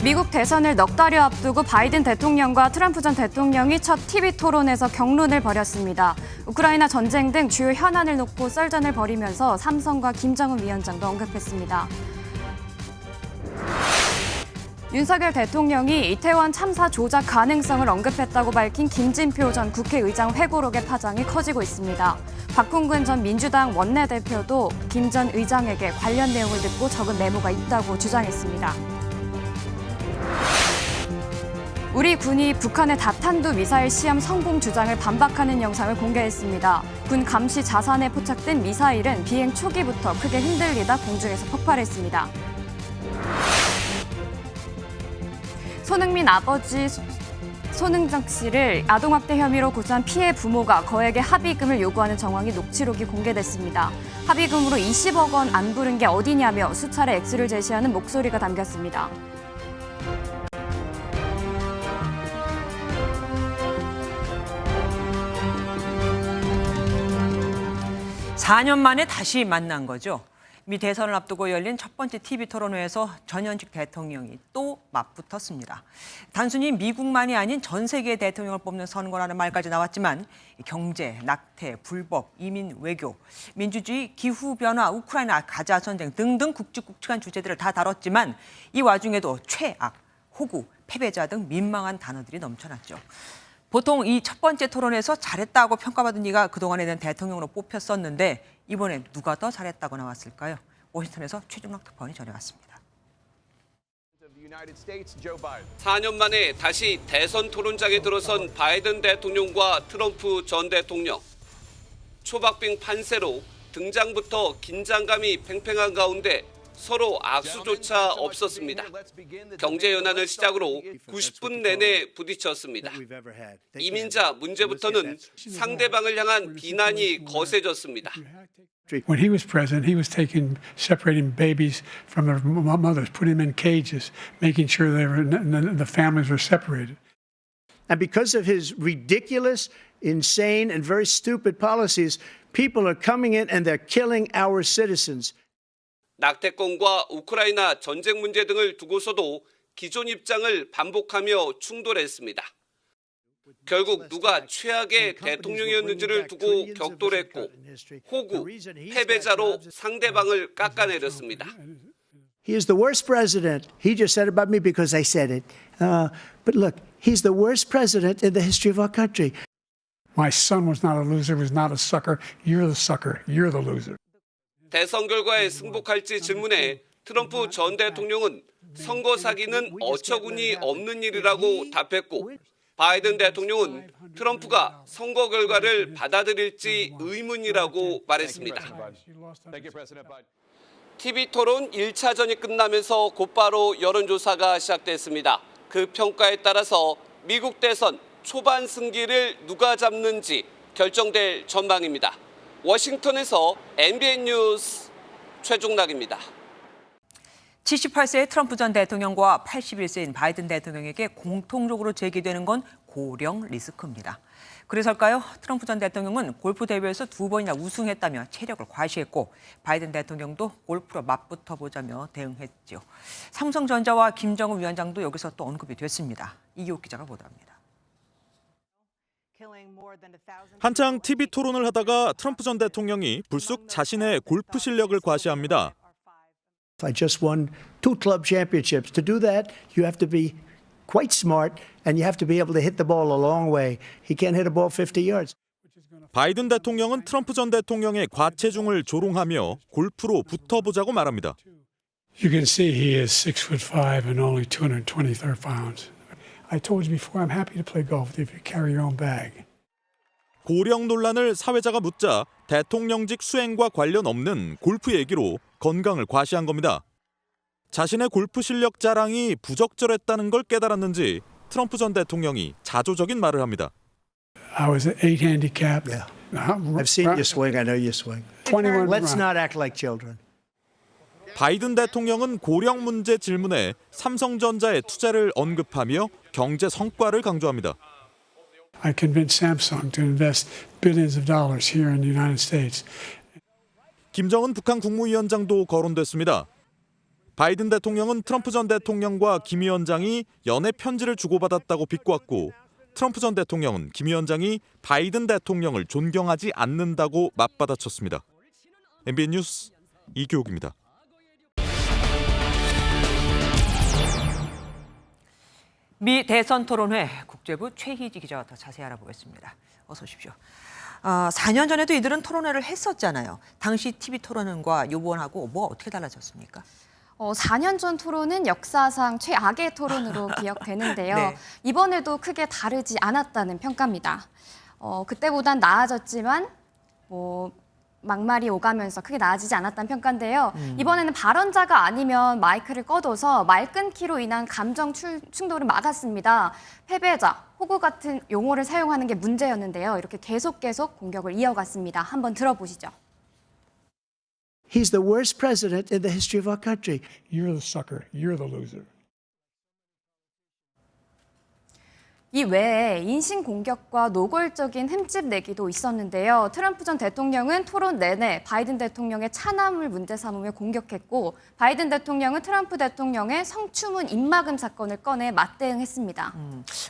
미국 대선을 넉 달여 앞두고 바이든 대통령과 트럼프 전 대통령이 첫 TV 토론에서 격론을 벌였습니다. 우크라이나 전쟁 등 주요 현안을 놓고 썰전을 벌이면서 삼성과 김정은 위원장도 언급했습니다. 윤석열 대통령이 이태원 참사 조작 가능성을 언급했다고 밝힌 김진표 전 국회의장 회고록의 파장이 커지고 있습니다. 박홍근 전 민주당 원내대표도 김 전 의장에게 관련 내용을 듣고 적은 메모가 있다고 주장했습니다. 우리 군이 북한의 다탄두 미사일 시험 성공 주장을 반박하는 영상을 공개했습니다. 군 감시 자산에 포착된 미사일은 비행 초기부터 크게 흔들리다 공중에서 폭발했습니다. 손흥민 아버지 손흥정 씨를 아동학대 혐의로 고소한 피해 부모가 거액의 합의금을 요구하는 정황이 녹취록이 공개됐습니다. 합의금으로 20억 원 안 부른 게 어디냐며 수차례 액수를 제시하는 목소리가 담겼습니다. (4년) 만에 다시 만난 거죠. 미 대선을 앞두고 열린 첫 번째 TV 토론회에서 전현직 대통령이 또 맞붙었습니다. 단순히 미국만이 아닌 전 세계의 대통령을 뽑는 선거라는 말까지 나왔지만 경제, 낙태, 불법, 이민, 외교, 민주주의, 기후변화, 우크라이나 가자 전쟁 등등 굵직굵직한 주제들을 다 다뤘지만 이 와중에도 최악, 호구, 패배자 등 민망한 단어들이 넘쳐났죠. 보통 이 첫 번째 토론에서 잘했다고 평가받은 이가 그동안에는 대통령으로 뽑혔었는데 이번엔 누가 더 잘했다고 나왔을까요? 워싱턴에서 최종락 특파원이 전해왔습니다. 4년 만에 다시 대선 토론장에 들어선 바이든 대통령과 트럼프 전 대통령. 초박빙 판세로 등장부터 긴장감이 팽팽한 가운데 서로 악수조차 없었습니다. 경제 연한을 시작으로 90분 내내 부딪혔습니다. 이민자 문제부터는 상대방을 향한 비난이 거세졌습니다. When he was president, he was separating babies from their mothers, putting them in cages, making sure the families were separated. And because of his ridiculous, insane, and very stupid policies, people are coming in and they're killing our citizens. 낙태권과 우크라이나 전쟁 문제 등을 두고서도 기존 입장을 반복하며 충돌했습니다. 결국 누가 최악의 대통령이었는지를 두고 격돌했고 호구, 패배자로 상대방을 깎아내렸습니다. He is the worst president. He just said about me because I said it. But look, he's the worst president in the history of our country. My son was not a loser, was not a sucker. You're the sucker. You're the loser. 대선 결과에 승복할지 질문에 트럼프 전 대통령은 선거 사기는 어처구니 없는 일이라고 답했고 바이든 대통령은 트럼프가 선거 결과를 받아들일지 의문이라고 말했습니다. TV 토론 1차전이 끝나면서 곧바로 여론조사가 시작됐습니다. 그 평가에 따라서 미국 대선 초반 승기를 누가 잡는지 결정될 전망입니다. 워싱턴에서 MBN 뉴스 최종락입니다. 78세의 트럼프 전 대통령과 81세인 바이든 대통령에게 공통적으로 제기되는 건 고령 리스크입니다. 그래서일까요? 트럼프 전 대통령은 골프 대회에서 2번이나 우승했다며 체력을 과시했고 바이든 대통령도 골프로 맞붙어보자며 대응했죠. 삼성전자와 김정은 위원장도 여기서 또 언급이 됐습니다. 이기옥 기자가 보도합니다. 한창 TV 토론을 하다가 트럼프 전 대통령이 불쑥 자신의 골프 실력을 과시합니다. I just won 2 club championships. To do that, you have to be quite smart and you have to be able to hit the ball a long way. He can't hit a ball 50 yards. 바이든 대통령은 트럼프 전 대통령의 과체중을 조롱하며 골프로 붙어보자고 말합니다. You can see he is 6'5" and only 223 pounds. I told you before, I'm happy to play golf if you carry your own bag. 고령 논란을 사회자가 묻자 대통령직 수행과 관련 없는 골프 얘기로 건강을 과시한 겁니다. 자신의 골프 실력 자랑이 부적절했다는 걸 깨달았는지 트럼프 전 대통령이 자조적인 말을 합니다. I was at 8 handicap. Yeah. I've seen you swing. I know you swing. 21 Let's not act like children. 바이든 대통령은 고령 문제 질문에 삼성전자의 투자를 언급하며 경제 성과를 강조합니다. I convinced Samsung to invest billions of dollars here in the United States. 김정은 북한 국무위원장도 거론됐습니다. 바이든 대통령은 트럼프 전 대통령과 김 위원장이 연애 편지를 주고받았다고 비꼬았고 트럼프 전 대통령은 김 위원장이 바이든 대통령을 존경하지 않는다고 맞받아쳤습니다. MBN 뉴스 이교욱입니다. 미 대선 토론회 국제부 최희지 기자와 더 자세히 알아보겠습니다. 어서 오십시오. 4년 전에도 이들은 토론회를 했었잖아요. 당시 TV 토론과 이번하고 뭐 어떻게 달라졌습니까? 4년 전 토론은 역사상 최악의 토론으로 기억되는데요. 네. 이번에도 크게 다르지 않았다는 평가입니다. 그때보단 나아졌지만 막말이 오가면서 크게 나아지지 않았다는 평가인데요. 이번에는 발언자가 아니면 마이크를 꺼둬서 말 끊기로 인한 감정 충돌을 막았습니다. 패배자, 호구 같은 용어를 사용하는 게 문제였는데요. 이렇게 계속 공격을 이어갔습니다. 한번 들어보시죠. He's the worst president in the history of our country. You're the sucker. You're the loser. 이 외에 인신공격과 노골적인 흠집 내기도 있었는데요. 트럼프 전 대통령은 토론 내내 바이든 대통령의 차남을 문제 삼으며 공격했고 바이든 대통령은 트럼프 대통령의 성추문 입막음 사건을 꺼내 맞대응했습니다.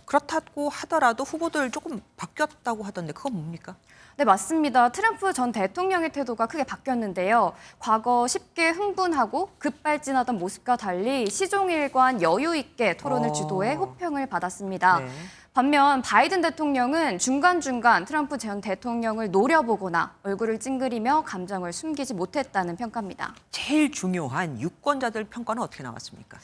그렇다고 하더라도 후보들 조금 바뀌었다고 하던데 그건 뭡니까? 네, 맞습니다. 트럼프 전 대통령의 태도가 크게 바뀌었는데요. 과거 쉽게 흥분하고 급발진하던 모습과 달리 시종일관 여유 있게 토론을 주도해 호평을 받았습니다. 네. 반면 바이든 대통령은 중간중간 트럼프 전 대통령을 노려보거나 얼굴을 찡그리며 감정을 숨기지 못했다는 평가입니다. 제일 중요한 유권자들 평가는 어떻게 나왔습니까?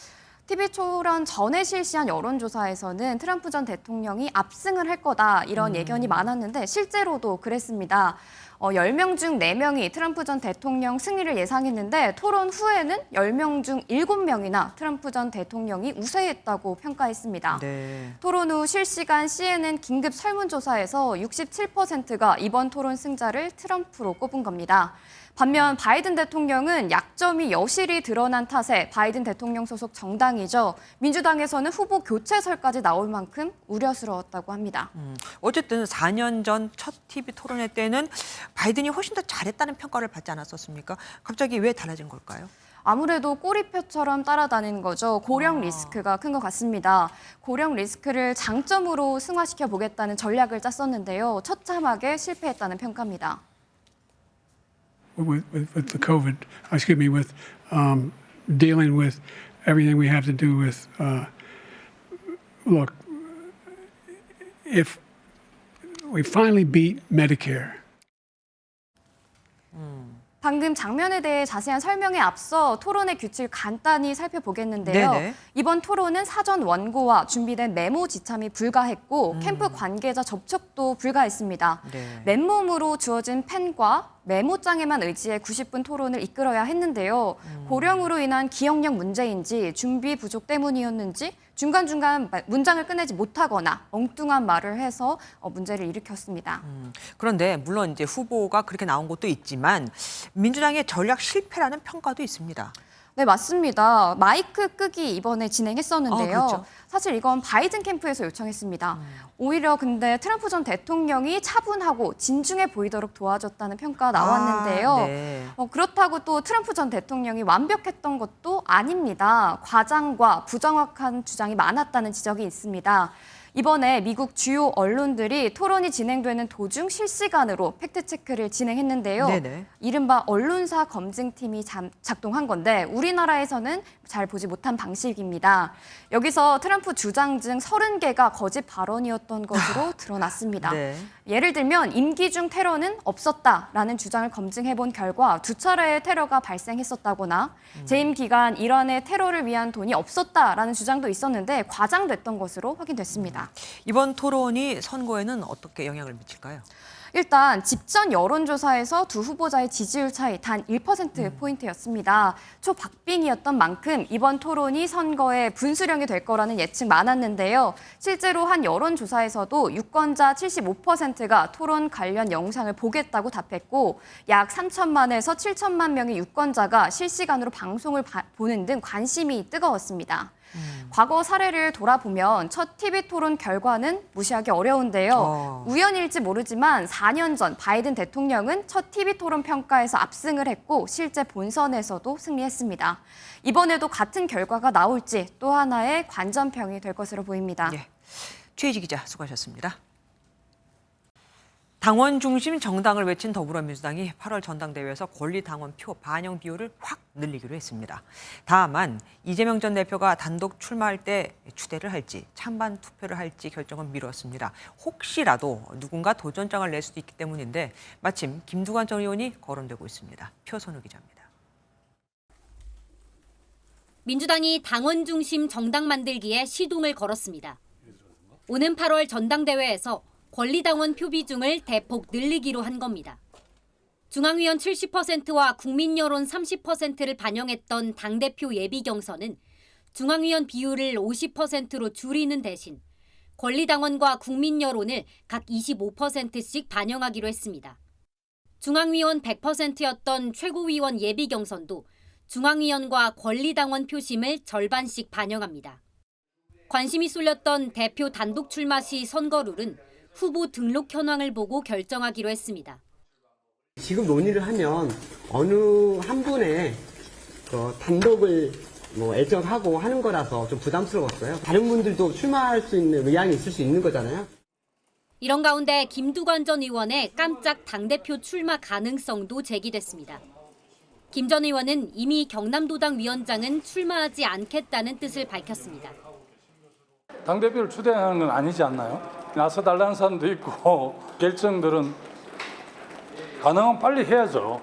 TV 토론 전에 실시한 여론조사에서는 트럼프 전 대통령이 압승을 할 거다 이런 예견이 많았는데 실제로도 그랬습니다. 10명 중 4명이 트럼프 전 대통령 승리를 예상했는데 토론 후에는 10명 중 7명이나 트럼프 전 대통령이 우세했다고 평가했습니다. 네. 토론 후 실시간 CNN 긴급 설문조사에서 67%가 이번 토론 승자를 트럼프로 꼽은 겁니다. 반면 바이든 대통령은 약점이 여실히 드러난 탓에 바이든 대통령 소속 정당이죠. 민주당에서는 후보 교체설까지 나올 만큼 우려스러웠다고 합니다. 어쨌든 4년 전 첫 TV 토론회 때는 바이든이 훨씬 더 잘했다는 평가를 받지 않았었습니까? 갑자기 왜 달라진 걸까요? 아무래도 꼬리표처럼 따라다니는 거죠. 고령 리스크가 큰 것 같습니다. 고령 리스크를 장점으로 승화시켜 보겠다는 전략을 짰었는데요. 처참하게 실패했다는 평가입니다. With the COVID, with dealing with everything we have to do with, look, if we finally beat Medicare. 방금 장면에 대해 자세한 설명에 앞서 토론의 규칙을 간단히 살펴보겠는데요. 네네. 이번 토론은 사전 원고와 준비된 메모 지참이 불가했고 캠프 관계자 접촉도 불가했습니다. 네. 맨몸으로 주어진 펜과 메모장에만 의지해 90분 토론을 이끌어야 했는데요. 고령으로 인한 기억력 문제인지 준비 부족 때문이었는지 중간중간 문장을 끝내지 못하거나 엉뚱한 말을 해서 문제를 일으켰습니다. 그런데 물론 이제 후보가 그렇게 나온 것도 있지만 민주당의 전략 실패라는 평가도 있습니다. 네, 맞습니다. 마이크 끄기 이번에 진행했었는데요. 그렇죠. 사실 이건 바이든 캠프에서 요청했습니다. 오히려 근데 트럼프 전 대통령이 차분하고 진중해 보이도록 도와줬다는 평가가 나왔는데요. 네. 그렇다고 또 트럼프 전 대통령이 완벽했던 것도 아닙니다. 과장과 부정확한 주장이 많았다는 지적이 있습니다. 이번에 미국 주요 언론들이 토론이 진행되는 도중 실시간으로 팩트체크를 진행했는데요. 네네. 이른바 언론사 검증팀이 작동한 건데 우리나라에서는 잘 보지 못한 방식입니다. 여기서 트럼프 주장 중 30개가 거짓 발언이었던 것으로 드러났습니다. 네. 예를 들면 임기 중 테러는 없었다라는 주장을 검증해본 결과 2차례의 테러가 발생했었다거나 재임 기간 이란의 테러를 위한 돈이 없었다라는 주장도 있었는데 과장됐던 것으로 확인됐습니다. 이번 토론이 선거에는 어떻게 영향을 미칠까요? 일단 집전 여론조사에서 두 후보자의 지지율 차이 단 1%포인트였습니다. 초박빙이었던 만큼 이번 토론이 선거의 분수령이 될 거라는 예측 많았는데요. 실제로 한 여론조사에서도 유권자 75%가 토론 관련 영상을 보겠다고 답했고 약 3천만에서 7천만 명의 유권자가 실시간으로 방송을 보는 등 관심이 뜨거웠습니다. 과거 사례를 돌아보면 첫 TV 토론 결과는 무시하기 어려운데요. 우연일지 모르지만 4년 전 바이든 대통령은 첫 TV 토론 평가에서 압승을 했고 실제 본선에서도 승리했습니다. 이번에도 같은 결과가 나올지 또 하나의 관전평이 될 것으로 보입니다. 예. 최희지 기자 수고하셨습니다. 당원 중심 정당을 외친 더불어민주당이 8월 전당대회에서 권리당원 표 반영 비율을 확 늘리기로 했습니다. 다만 이재명 전 대표가 단독 출마할 때 추대를 할지 찬반 투표를 할지 결정은 미뤘습니다. 혹시라도 누군가 도전장을 낼 수도 있기 때문인데 마침 김두관 전 의원이 거론되고 있습니다. 표선우 기자입니다. 민주당이 당원 중심 정당 만들기에 시동을 걸었습니다. 오는 8월 전당대회에서 권리당원 표 비중을 대폭 늘리기로 한 겁니다. 중앙위원 70%와 국민여론 30%를 반영했던 당대표 예비 경선은 중앙위원 비율을 50%로 줄이는 대신 권리당원과 국민여론을 각 25%씩 반영하기로 했습니다. 중앙위원 100%였던 최고위원 예비 경선도 중앙위원과 권리당원 표심을 절반씩 반영합니다. 관심이 쏠렸던 대표 단독 출마 시 선거룰은 후보 등록 현황을 보고 결정하기로 했습니다. 지금 논의를 하면 어느 한 분의 단독을 애정하고 하는 거라서 좀 부담스러웠어요. 다른 분들도 출마할 수 있는 의향이 있을 수 있는 거잖아요. 이런 가운데 김두관 전 의원의 깜짝 당대표 출마 가능성도 제기됐습니다. 김 전 의원은 이미 경남도당 위원장은 출마하지 않겠다는 뜻을 밝혔습니다. 당대표를 추대하는 건 아니지 않나요? 나서달라는 사람도 있고 결정들은 가능하면 빨리 해야죠.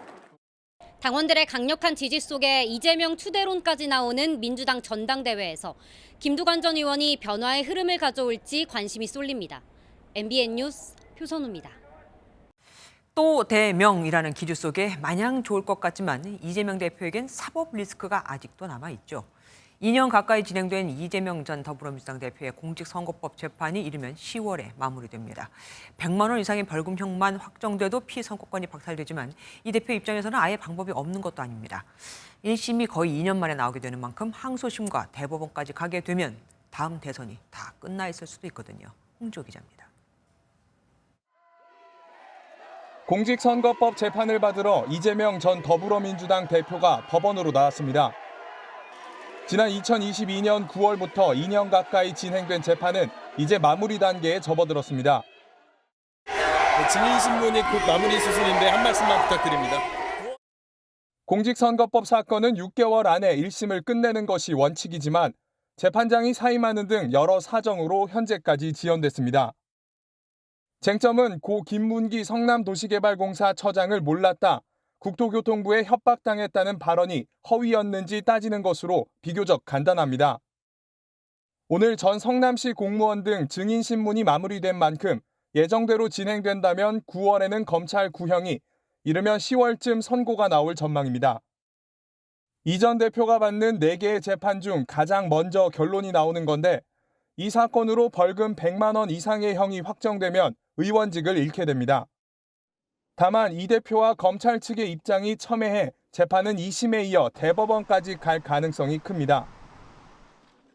당원들의 강력한 지지 속에 이재명 추대론까지 나오는 민주당 전당대회에서 김두관 전 의원이 변화의 흐름을 가져올지 관심이 쏠립니다. MBN 뉴스 표선우입니다. 또 대명이라는 기류 속에 마냥 좋을 것 같지만 이재명 대표에겐 사법 리스크가 아직도 남아있죠. 2년 가까이 진행된 이재명 전 더불어민주당 대표의 공직선거법 재판이 이르면 10월에 마무리됩니다. 100만 원 이상의 벌금형만 확정돼도 피선거권이 박탈되지만 이 대표 입장에서는 아예 방법이 없는 것도 아닙니다. 1심이 거의 2년 만에 나오게 되는 만큼 항소심과 대법원까지 가게 되면 다음 대선이 다 끝나 있을 수도 있거든요. 홍지호 기자입니다. 공직선거법 재판을 받으러 이재명 전 더불어민주당 대표가 법원으로 나왔습니다. 지난 2022년 9월부터 2년 가까이 진행된 재판은 이제 마무리 단계에 접어들었습니다. 증인신문이 곧 마무리 수순인데 한 말씀만 부탁드립니다. 공직선거법 사건은 6개월 안에 1심을 끝내는 것이 원칙이지만 재판장이 사임하는 등 여러 사정으로 현재까지 지연됐습니다. 쟁점은 고 김문기 성남도시개발공사 처장을 몰랐다, 국토교통부에 협박당했다는 발언이 허위였는지 따지는 것으로 비교적 간단합니다. 오늘 전 성남시 공무원 등 증인신문이 마무리된 만큼 예정대로 진행된다면 9월에는 검찰 구형이, 이르면 10월쯤 선고가 나올 전망입니다. 이 전 대표가 받는 4개의 재판 중 가장 먼저 결론이 나오는 건데 이 사건으로 벌금 100만 원 이상의 형이 확정되면 의원직을 잃게 됩니다. 다만 이 대표와 검찰 측의 입장이 첨예해 재판은 2심에 이어 대법원까지 갈 가능성이 큽니다.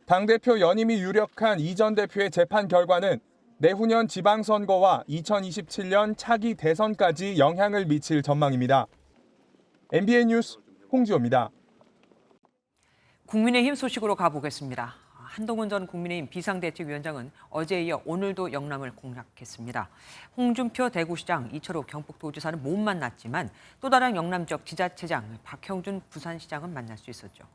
당대표 연임이 유력한 이 전 대표의 재판 결과는 내후년 지방선거와 2027년 차기 대선까지 영향을 미칠 전망입니다. MBN 뉴스 홍지호입니다. 국민의힘 소식으로 가보겠습니다. 한동훈 전 국민의힘 비상대책위원장은 어제에 이어 오늘도 영남을 공략했습니다. 홍준표 대구시장, 이철우 경북도지사는 못 만났지만 또 다른 영남 지역 지자체장 박형준 부산시장은 만날 수 있었죠.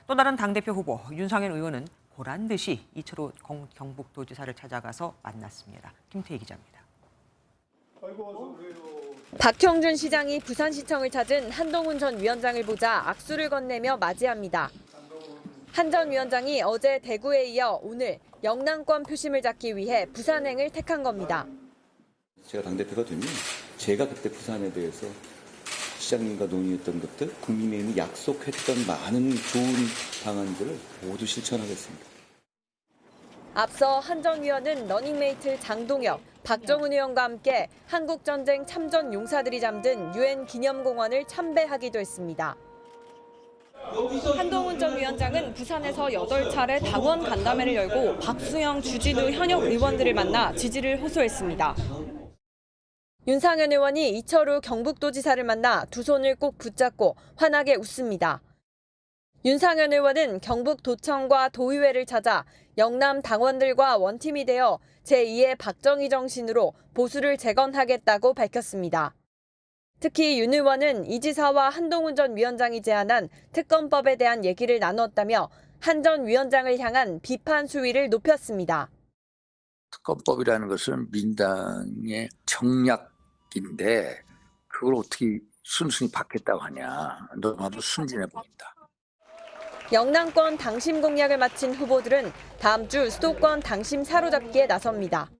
또 다른 당대표 후보 윤상현 의원은 보란 듯이 이철우 경북도지사를 찾아가서 만났습니다. 김태희 기자입니다. 박형준 시장이 부산시청을 찾은 한동훈 전 위원장을 보자 악수를 건네며 맞이합니다. 한 전 위원장이 어제 대구에 이어 오늘 영남권 표심을 잡기 위해 부산행을 택한 겁니다. 제가 당대표가 되면 제가 그때 부산에 대해서 시장님과 논의했던 것들, 국민의힘이 약속했던 많은 좋은 방안들을 모두 실천하겠습니다. 앞서 한 전 위원은 러닝메이트 장동혁, 박정훈 의원과 함께 한국전쟁 참전 용사들이 잠든 UN 기념공원을 참배하기도 했습니다. 한동훈 전 위원장은 부산에서 8차례 당원 간담회를 열고 박수영, 주진우 현역 의원들을 만나 지지를 호소했습니다. 윤상현 의원이 이철우 경북도지사를 만나 두 손을 꼭 붙잡고 환하게 웃습니다. 윤상현 의원은 경북도청과 도의회를 찾아 영남 당원들과 원팀이 되어 제2의 박정희 정신으로 보수를 재건하겠다고 밝혔습니다. 특히 윤 의원은 이 지사와 한동훈 전 위원장이 제안한 특검법에 대한 얘기를 나눴다며 한 전 위원장을 향한 비판 수위를 높였습니다. 특검법이라는 것은 민당의 정략인데 그걸 어떻게 순순히 받겠다고 하냐. 너무나도 순진해 보인다. 영남권 당심 공약을 마친 후보들은 다음 주 수도권 당심 사로잡기에 나섭니다.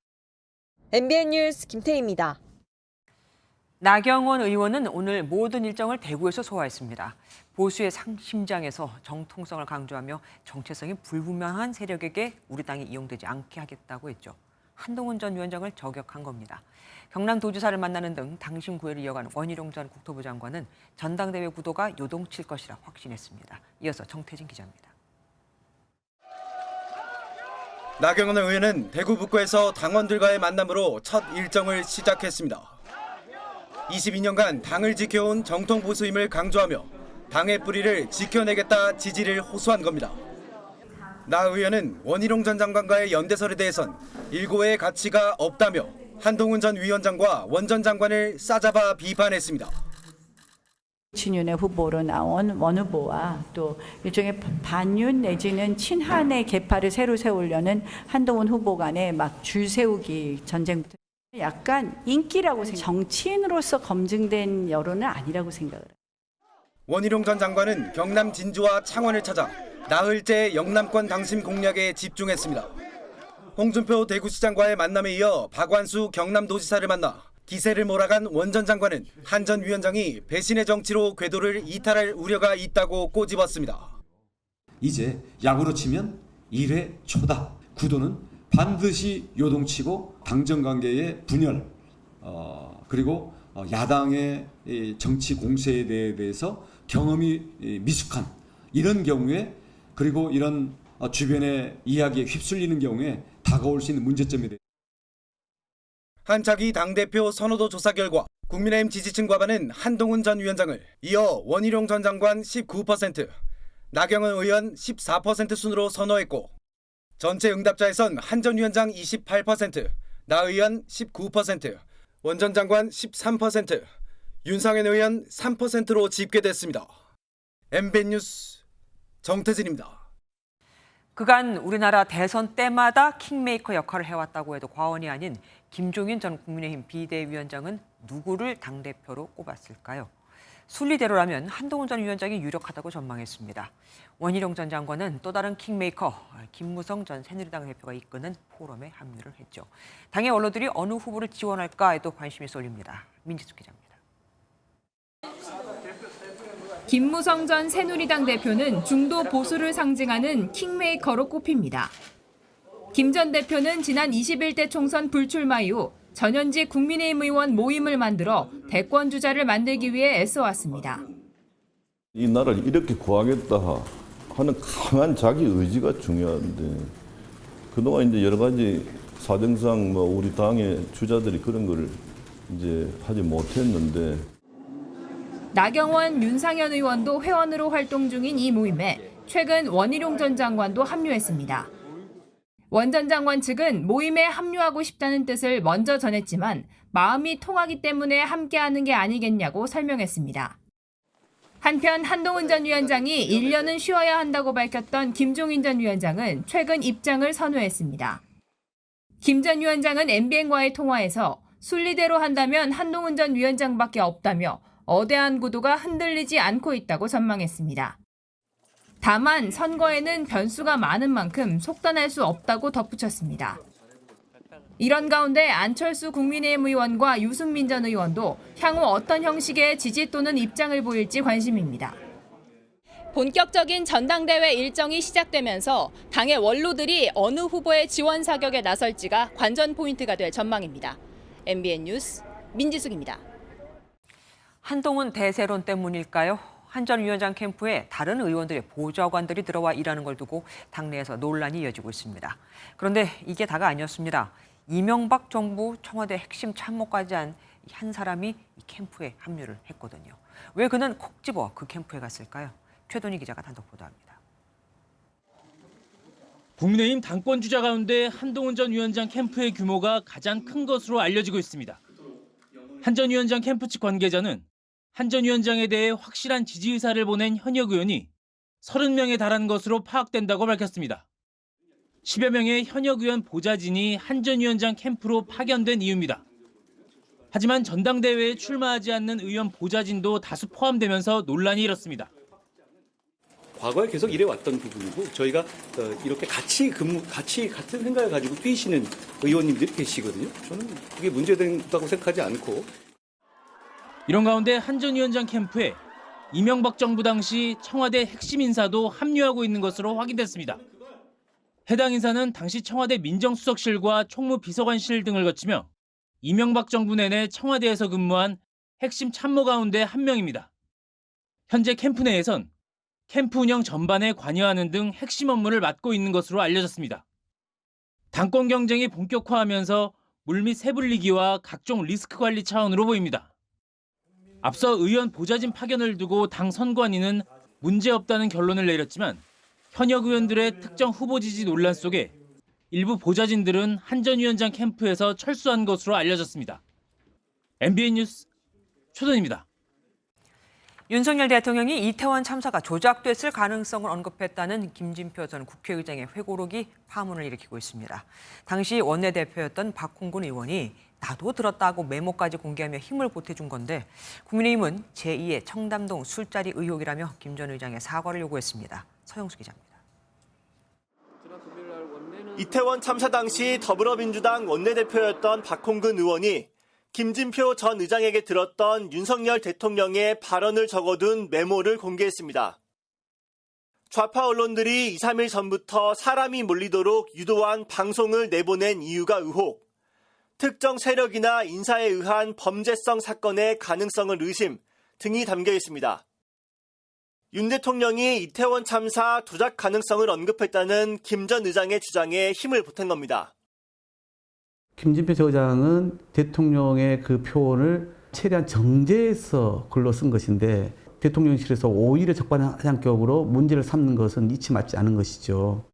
MBN 뉴스 김태희입니다. 나경원 의원은 오늘 모든 일정을 대구에서 소화했습니다. 보수의 상심장에서 정통성을 강조하며 정체성이 불분명한 세력에게 우리 당이 이용되지 않게 하겠다고 했죠. 한동훈 전 위원장을 저격한 겁니다. 경남도지사를 만나는 등 당심 구애를 이어가는 원희룡 전 국토부 장관은 전당대회 구도가 요동칠 것이라 확신했습니다. 이어서 정태진 기자입니다. 나경원 의원은 대구 북구에서 당원들과의 만남으로 첫 일정을 시작했습니다. 22년간 당을 지켜온 정통 보수임을 강조하며 당의 뿌리를 지켜내겠다 지지를 호소한 겁니다. 나 의원은 원희룡 전 장관과의 연대설에 대해선 일고의 가치가 없다며 한동훈 전 위원장과 원 전 장관을 싸잡아 비판했습니다. 친윤의 후보로 나온 원 후보와 또 일종의 반윤 내지는 친한의 계파를 새로 세우려는 한동훈 후보 간에 막 줄 세우기 전쟁부터 약간 인기라고 생각, 정치인으로서 검증된 여론은 아니라고 생각을 해요. 원희룡 전 장관은 경남 진주와 창원을 찾아 나흘째 영남권 당심 공략에 집중했습니다. 홍준표 대구시장과의 만남에 이어 박완수 경남도지사를 만나 기세를 몰아간 원 전 장관은 한 전 위원장이 배신의 정치로 궤도를 이탈할 우려가 있다고 꼬집었습니다. 이제 야구로 치면 1회 초다. 구도는 반드시 요동치고 당정관계의 분열 그리고 야당의 정치 공세에 대해서 경험이 미숙한 이런 경우에 그리고 이런 주변의 이야기에 휩쓸리는 경우에 다가올 수 있는 문제점에 대해 한차기 당대표 선호도 조사 결과 국민의힘 지지층 과반은 한동훈 전 위원장을 이어 원희룡 전 장관 19%, 나경원 의원 14% 순으로 선호했고 전체 응답자에선 한 전 위원장 28%, 나 의원 19%, 원 전 장관 13%, 윤상현 의원 3%로 집계됐습니다. MBN 뉴스 정태진입니다. 그간 우리나라 대선 때마다 킹메이커 역할을 해왔다고 해도 과언이 아닌 김종인 전 국민의힘 비대위원장은 누구를 당대표로 꼽았을까요? 순리대로라면 한동훈 전 위원장이 유력하다고 전망했습니다. 원희룡 전 장관은 또 다른 킹메이커 김무성 전 새누리당 대표가 이끄는 포럼에 합류를 했죠. 당의 언론들이 어느 후보를 지원할까에도 관심이 쏠립니다. 민지숙 기자입니다. 김무성 전 새누리당 대표는 중도 보수를 상징하는 킹메이커로 꼽힙니다. 김 전 대표는 지난 21대 총선 불출마 이후 전현직 국민의힘 의원 모임을 만들어 대권 주자를 만들기 위해 애써왔습니다. 이 나라를 이렇게 구하겠다 하는 강한 자기 의지가 중요한데 그동안 이제 여러 가지 사정상 우리 당의 주자들이 그런 거를 이제 하지 못했는데. 나경원, 윤상현 의원도 회원으로 활동 중인 이 모임에 최근 원희룡 전 장관도 합류했습니다. 원 전 장관 측은 모임에 합류하고 싶다는 뜻을 먼저 전했지만 마음이 통하기 때문에 함께하는 게 아니겠냐고 설명했습니다. 한편 한동훈 전 위원장이 1년은 쉬어야 한다고 밝혔던 김종인 전 위원장은 최근 입장을 선회했습니다. 김 전 위원장은 MBN과의 통화에서 순리대로 한다면 한동훈 전 위원장밖에 없다며 어대한 구도가 흔들리지 않고 있다고 전망했습니다. 다만 선거에는 변수가 많은 만큼 속단할 수 없다고 덧붙였습니다. 이런 가운데 안철수 국민의힘 의원과 유승민 전 의원도 향후 어떤 형식의 지지 또는 입장을 보일지 관심입니다. 본격적인 전당대회 일정이 시작되면서 당의 원로들이 어느 후보의 지원 사격에 나설지가 관전 포인트가 될 전망입니다. MBN 뉴스 민지숙입니다. 한동훈 대세론 때문일까요? 한 전 위원장 캠프에 다른 의원들의 보좌관들이 들어와 일하는 걸 두고 당내에서 논란이 이어지고 있습니다. 그런데 이게 다가 아니었습니다. 이명박 정부 청와대 핵심 참모까지 한 한 사람이 이 캠프에 합류를 했거든요. 왜 그는 콕 집어 그 캠프에 갔을까요? 최돈희 기자가 단독 보도합니다. 국민의힘 당권 주자 가운데 한동훈 전 위원장 캠프의 규모가 가장 큰 것으로 알려지고 있습니다. 한 전 위원장 캠프 측 관계자는 한 전 위원장에 대해 확실한 지지 의사를 보낸 현역 의원이 30명에 달하는 것으로 파악된다고 밝혔습니다. 10여 명의 현역 의원 보좌진이 한 전 위원장 캠프로 파견된 이유입니다. 하지만 전당대회에 출마하지 않는 의원 보좌진도 다수 포함되면서 논란이 일었습니다. 과거에 계속 일해왔던 부분이고 저희가 이렇게 같이 같은 생각을 가지고 뛰시는 의원님들이 계시거든요. 저는 그게 문제된다고 생각하지 않고. 이런 가운데 한 전 위원장 캠프에 이명박 정부 당시 청와대 핵심 인사도 합류하고 있는 것으로 확인됐습니다. 해당 인사는 당시 청와대 민정수석실과 총무비서관실 등을 거치며 이명박 정부 내내 청와대에서 근무한 핵심 참모 가운데 한 명입니다. 현재 캠프 내에선 캠프 운영 전반에 관여하는 등 핵심 업무를 맡고 있는 것으로 알려졌습니다. 당권 경쟁이 본격화하면서 물밑 세불리기와 각종 리스크 관리 차원으로 보입니다. 앞서 의원 보좌진 파견을 두고 당 선관위는 문제없다는 결론을 내렸지만 현역 의원들의 특정 후보 지지 논란 속에 일부 보좌진들은 한 전 위원장 캠프에서 철수한 것으로 알려졌습니다. MBN 뉴스 최돈입니다. 윤석열 대통령이 이태원 참사가 조작됐을 가능성을 언급했다는 김진표 전 국회의장의 회고록이 파문을 일으키고 있습니다. 당시 원내대표였던 박홍근 의원이 나도 들었다고 메모까지 공개하며 힘을 보태준 건데 국민의힘은 제2의 청담동 술자리 의혹이라며 김 전 의장의 사과를 요구했습니다. 서영수 기자입니다. 이태원 참사 당시 더불어민주당 원내대표였던 박홍근 의원이 김진표 전 의장에게 들었던 윤석열 대통령의 발언을 적어둔 메모를 공개했습니다. 좌파 언론들이 2, 3일 전부터 사람이 몰리도록 유도한 방송을 내보낸 이유가 의혹, 특정 세력이나 인사에 의한 범죄성 사건의 가능성을 의심 등이 담겨 있습니다. 윤 대통령이 이태원 참사 조작 가능성을 언급했다는 김 전 의장의 주장에 힘을 보탠 겁니다. 김진표 전 의장은 대통령의 그 표현을 최대한 정제해서 글로 쓴 것인데 대통령실에서 오히려 적반하장격으로 문제를 삼는 것은 이치 맞지 않은 것이죠.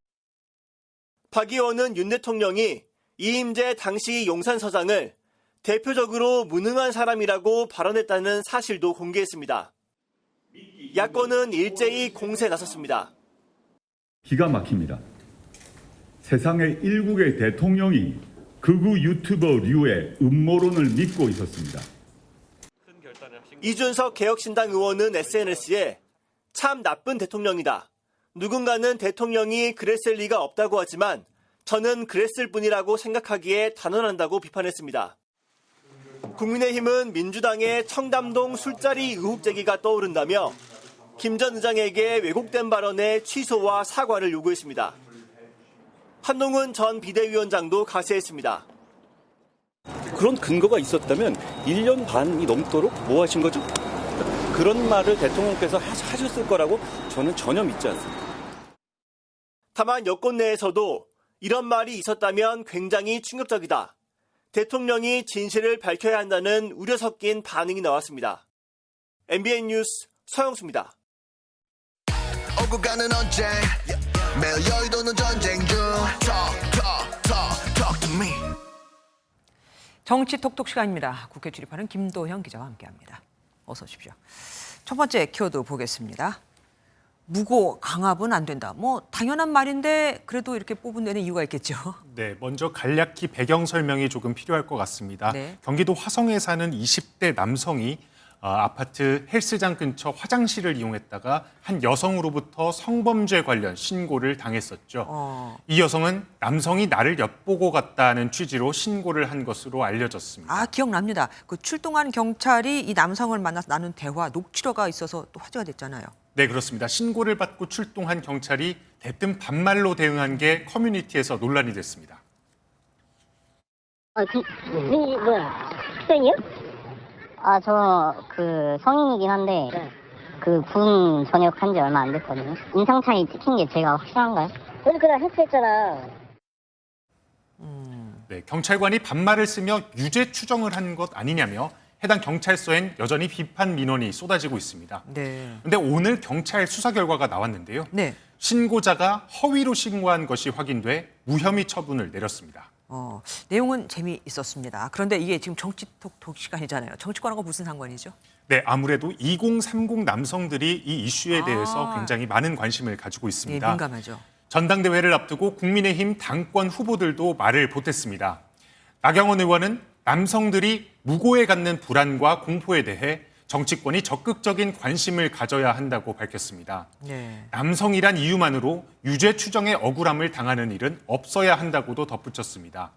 박 의원은 윤 대통령이 이임재 당시 용산서장을 대표적으로 무능한 사람이라고 발언했다는 사실도 공개했습니다. 야권은 일제히 공세에 나섰습니다. 기가 막힙니다. 세상의 일국의 대통령이 극우 유튜버류의 음모론을 믿고 있었습니다. 이준석 개혁신당 의원은 SNS에 참 나쁜 대통령이다. 누군가는 대통령이 그랬을 리가 없다고 하지만 저는 그랬을 뿐이라고 생각하기에 단언한다고 비판했습니다. 국민의힘은 민주당의 청담동 술자리 의혹 제기가 떠오른다며 김 전 의장에게 왜곡된 발언의 취소와 사과를 요구했습니다. 한동훈 전 비대위원장도 가세했습니다. 그런 근거가 있었다면 1년 반이 넘도록 뭐 하신 거죠? 그런 말을 대통령께서 하셨을 거라고 저는 전혀 믿지 않습니다. 다만 여권 내에서도 이런 말이 있었다면 굉장히 충격적이다. 대통령이 진실을 밝혀야 한다는 우려 섞인 반응이 나왔습니다. MBN 뉴스 서영수입니다. 오고 가는 언제 매일 여의도는 전쟁 중 Talk to me. 정치 톡톡 시간입니다. 국회 출입하는 김도형 기자와 함께합니다. 어서 오십시오. 첫 번째 키워드 보겠습니다. 무고 강압은 안 된다. 뭐 당연한 말인데 그래도 이렇게 뽑은 데는 이유가 있겠죠. 네, 먼저 간략히 배경 설명이 조금 필요할 것 같습니다. 네. 경기도 화성에 사는 20대 남성이 아파트 헬스장 근처 화장실을 이용했다가 한 여성으로부터 성범죄 관련 신고를 당했었죠. 이 여성은 남성이 나를 엿보고 갔다는 취지로 신고를 한 것으로 알려졌습니다. 아, 기억납니다. 그 출동한 경찰이 이 남성을 만나서 나눈 대화, 녹취록가 있어서 또 화제가 됐잖아요. 네, 그렇습니다. 신고를 받고 출동한 경찰이 대뜸 반말로 대응한 게 커뮤니티에서 논란이 됐습니다. 뭐야? 학생이요? 저 성인이긴 한데 그 군 전역한 지 얼마 안 됐거든요. 인상 차이 찍힌 게 제가 확실한가요? 그러니까 헬스했잖아. 네, 경찰관이 반말을 쓰며 유죄 추정을 한 것 아니냐며 해당 경찰서엔 여전히 비판 민원이 쏟아지고 있습니다. 네. 그런데 오늘 경찰 수사 결과가 나왔는데요. 네. 신고자가 허위로 신고한 것이 확인돼 무혐의 처분을 내렸습니다. 내용은 재미있었습니다. 그런데 이게 지금 정치톡 시간이잖아요. 정치권하고 무슨 상관이죠? 네, 아무래도 2030 남성들이 이 이슈에 대해서 굉장히 많은 관심을 가지고 있습니다. 네, 민감하죠. 전당대회를 앞두고 국민의힘 당권 후보들도 말을 보탰습니다. 나경원 의원은 남성들이 무고에 갖는 불안과 공포에 대해 정치권이 적극적인 관심을 가져야 한다고 밝혔습니다. 네. 남성이란 이유만으로 유죄 추정의 억울함을 당하는 일은 없어야 한다고도 덧붙였습니다.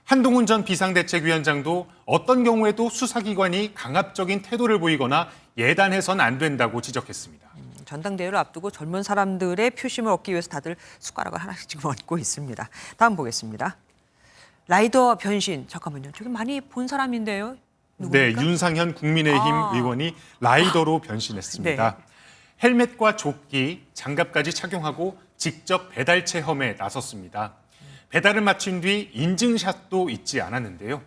한동훈 전 비상대책위원장도 어떤 경우에도 수사기관이 강압적인 태도를 보이거나 예단해서는 안 된다고 지적했습니다. 전당대회를 앞두고 젊은 사람들의 표심을 얻기 위해서 다들 숟가락을 하나씩 지금 얹고 있습니다. 다음 보겠습니다. 라이더 변신. 잠깐만요. 저기 많이 본 사람인데요. 누굽니까? 네, 윤상현 국민의힘 의원이 라이더로 변신했습니다. 네. 헬멧과 조끼, 장갑까지 착용하고 직접 배달 체험에 나섰습니다. 배달을 마친 뒤 인증샷도 잊지 않았는데요.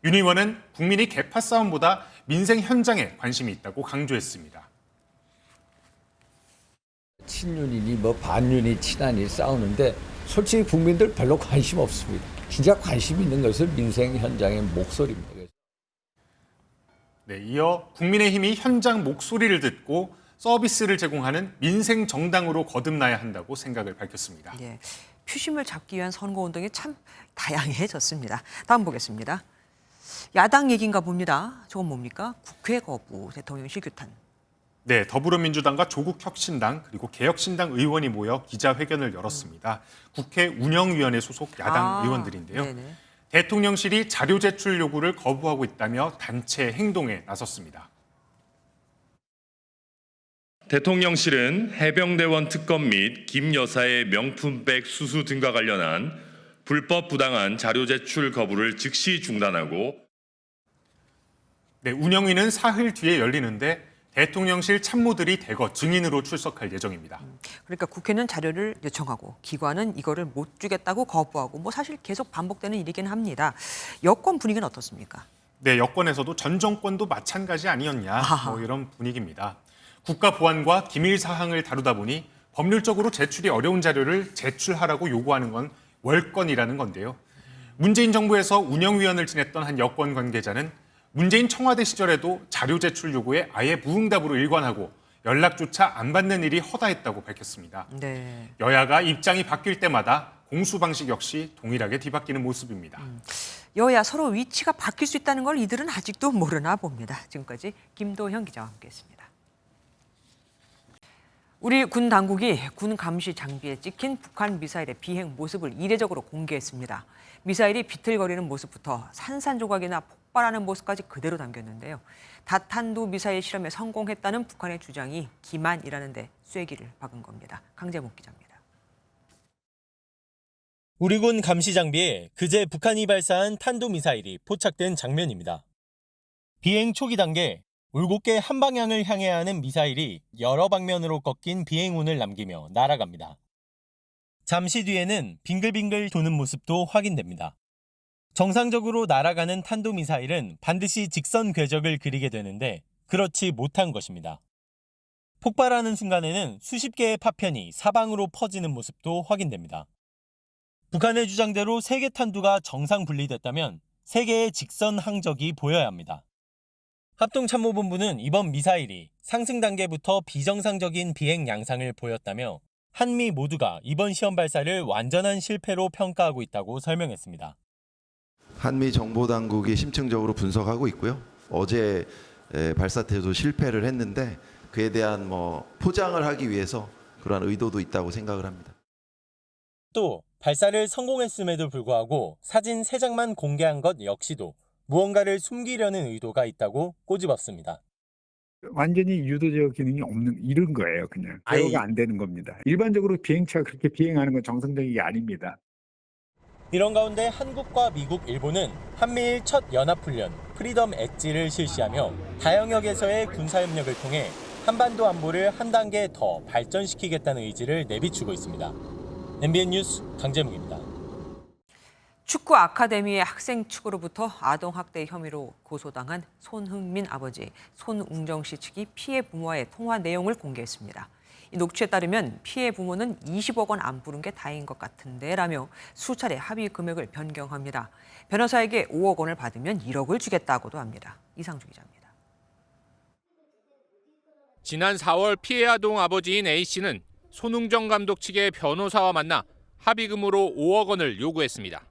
윤 의원은 국민이 개파 싸움보다 민생 현장에 관심이 있다고 강조했습니다. 친윤이니 뭐 반윤이 친한이 싸우는데 솔직히 국민들 별로 관심 없습니다. 진짜 관심 있는 것은 민생 현장의 목소리입니다. 네, 이어 국민의힘이 현장 목소리를 듣고 서비스를 제공하는 민생 정당으로 거듭나야 한다고 생각을 밝혔습니다. 네, 표심을 잡기 위한 선거운동이 참 다양해졌습니다. 다음 보겠습니다. 야당 얘기인가 봅니다. 저건 뭡니까? 국회 거부, 대통령실 규탄. 네, 더불어민주당과 조국혁신당 그리고 개혁신당 의원이 모여 기자회견을 열었습니다. 국회 운영위원회 소속 야당 의원들인데요. 네네. 대통령실이 자료 제출 요구를 거부하고 있다며 단체 행동에 나섰습니다. 대통령실은 해병대원 특검 및 김 여사의 명품백 수수 등과 관련한 불법 부당한 자료 제출 거부를 즉시 중단하고 네, 운영위는 사흘 뒤에 열리는데 대통령실 참모들이 대거 증인으로 출석할 예정입니다. 그러니까 국회는 자료를 요청하고 기관은 이거를 못 주겠다고 거부하고 뭐 사실 계속 반복되는 일이긴 합니다. 여권 분위기는 어떻습니까? 네, 여권에서도 전 정권도 마찬가지 아니었냐 뭐 이런 분위기입니다. 국가 보안과 기밀 사항을 다루다 보니 법률적으로 제출이 어려운 자료를 제출하라고 요구하는 건 월권이라는 건데요. 문재인 정부에서 운영위원을 지냈던 한 여권 관계자는 문재인 청와대 시절에도 자료 제출 요구에 아예 무응답으로 일관하고 연락조차 안 받는 일이 허다했다고 밝혔습니다. 네. 여야가 입장이 바뀔 때마다 공수 방식 역시 동일하게 뒤바뀌는 모습입니다. 여야 서로 위치가 바뀔 수 있다는 걸 이들은 아직도 모르나 봅니다. 지금까지 김도현 기자와 함께했습니다. 우리 군 당국이 군 감시 장비에 찍힌 북한 미사일의 비행 모습을 이례적으로 공개했습니다. 미사일이 비틀거리는 모습부터 산산조각이나 폭발하는 모습까지 그대로 담겼는데요. 다탄도 미사일 실험에 성공했다는 북한의 주장이 기만이라는 데 쐐기를 박은 겁니다. 강재목 기자입니다. 우리 군 감시 장비에 그제 북한이 발사한 탄도미사일이 포착된 장면입니다. 비행 초기 단계 올곧게 한 방향을 향해야 하는 미사일이 여러 방면으로 꺾인 비행운을 남기며 날아갑니다. 잠시 뒤에는 빙글빙글 도는 모습도 확인됩니다. 정상적으로 날아가는 탄도미사일은 반드시 직선 궤적을 그리게 되는데 그렇지 못한 것입니다. 폭발하는 순간에는 수십 개의 파편이 사방으로 퍼지는 모습도 확인됩니다. 북한의 주장대로 3개 탄두가 정상 분리됐다면 3개의 직선 항적이 보여야 합니다. 합동참모본부는 이번 미사일이 상승 단계부터 비정상적인 비행 양상을 보였다며 한미 모두가 이번 시험 발사를 완전한 실패로 평가하고 있다고 설명했습니다. 한미 정보당국이 심층적으로 분석하고 있고요. 어제 발사 태도 실패를 했는데 그에 대한 포장을 하기 위해서 그러한 의도도 있다고 생각을 합니다. 또 발사를 성공했음에도 불구하고 사진 3장만 공개한 것 역시도 무언가를 숨기려는 의도가 있다고 꼬집었습니다. 완전히 유도적 기능이 없는 이런 거예요. 그냥 제어가 안 되는 겁니다. 일반적으로 비행체가 그렇게 비행하는 건 정상적인 게 아닙니다. 이런 가운데 한국과 미국, 일본은 한미일 첫 연합훈련 프리덤 엣지를 실시하며 다영역에서의 군사협력을 통해 한반도 안보를 한 단계 더 발전시키겠다는 의지를 내비추고 있습니다. MBN 뉴스 강재묵입니다. 축구 아카데미의 학생 측으로부터 아동학대 혐의로 고소당한 손흥민 아버지 손웅정 씨 측이 피해 부모와의 통화 내용을 공개했습니다. 이 녹취에 따르면 피해 부모는 20억 원 안 부른 게 다행인 것 같은데 라며 수차례 합의 금액을 변경합니다. 변호사에게 5억 원을 받으면 1억을 주겠다고도 합니다. 이상주 기자입니다. 지난 4월 피해 아동 아버지인 A씨는 손웅정 감독 측의 변호사와 만나 합의금으로 5억 원을 요구했습니다.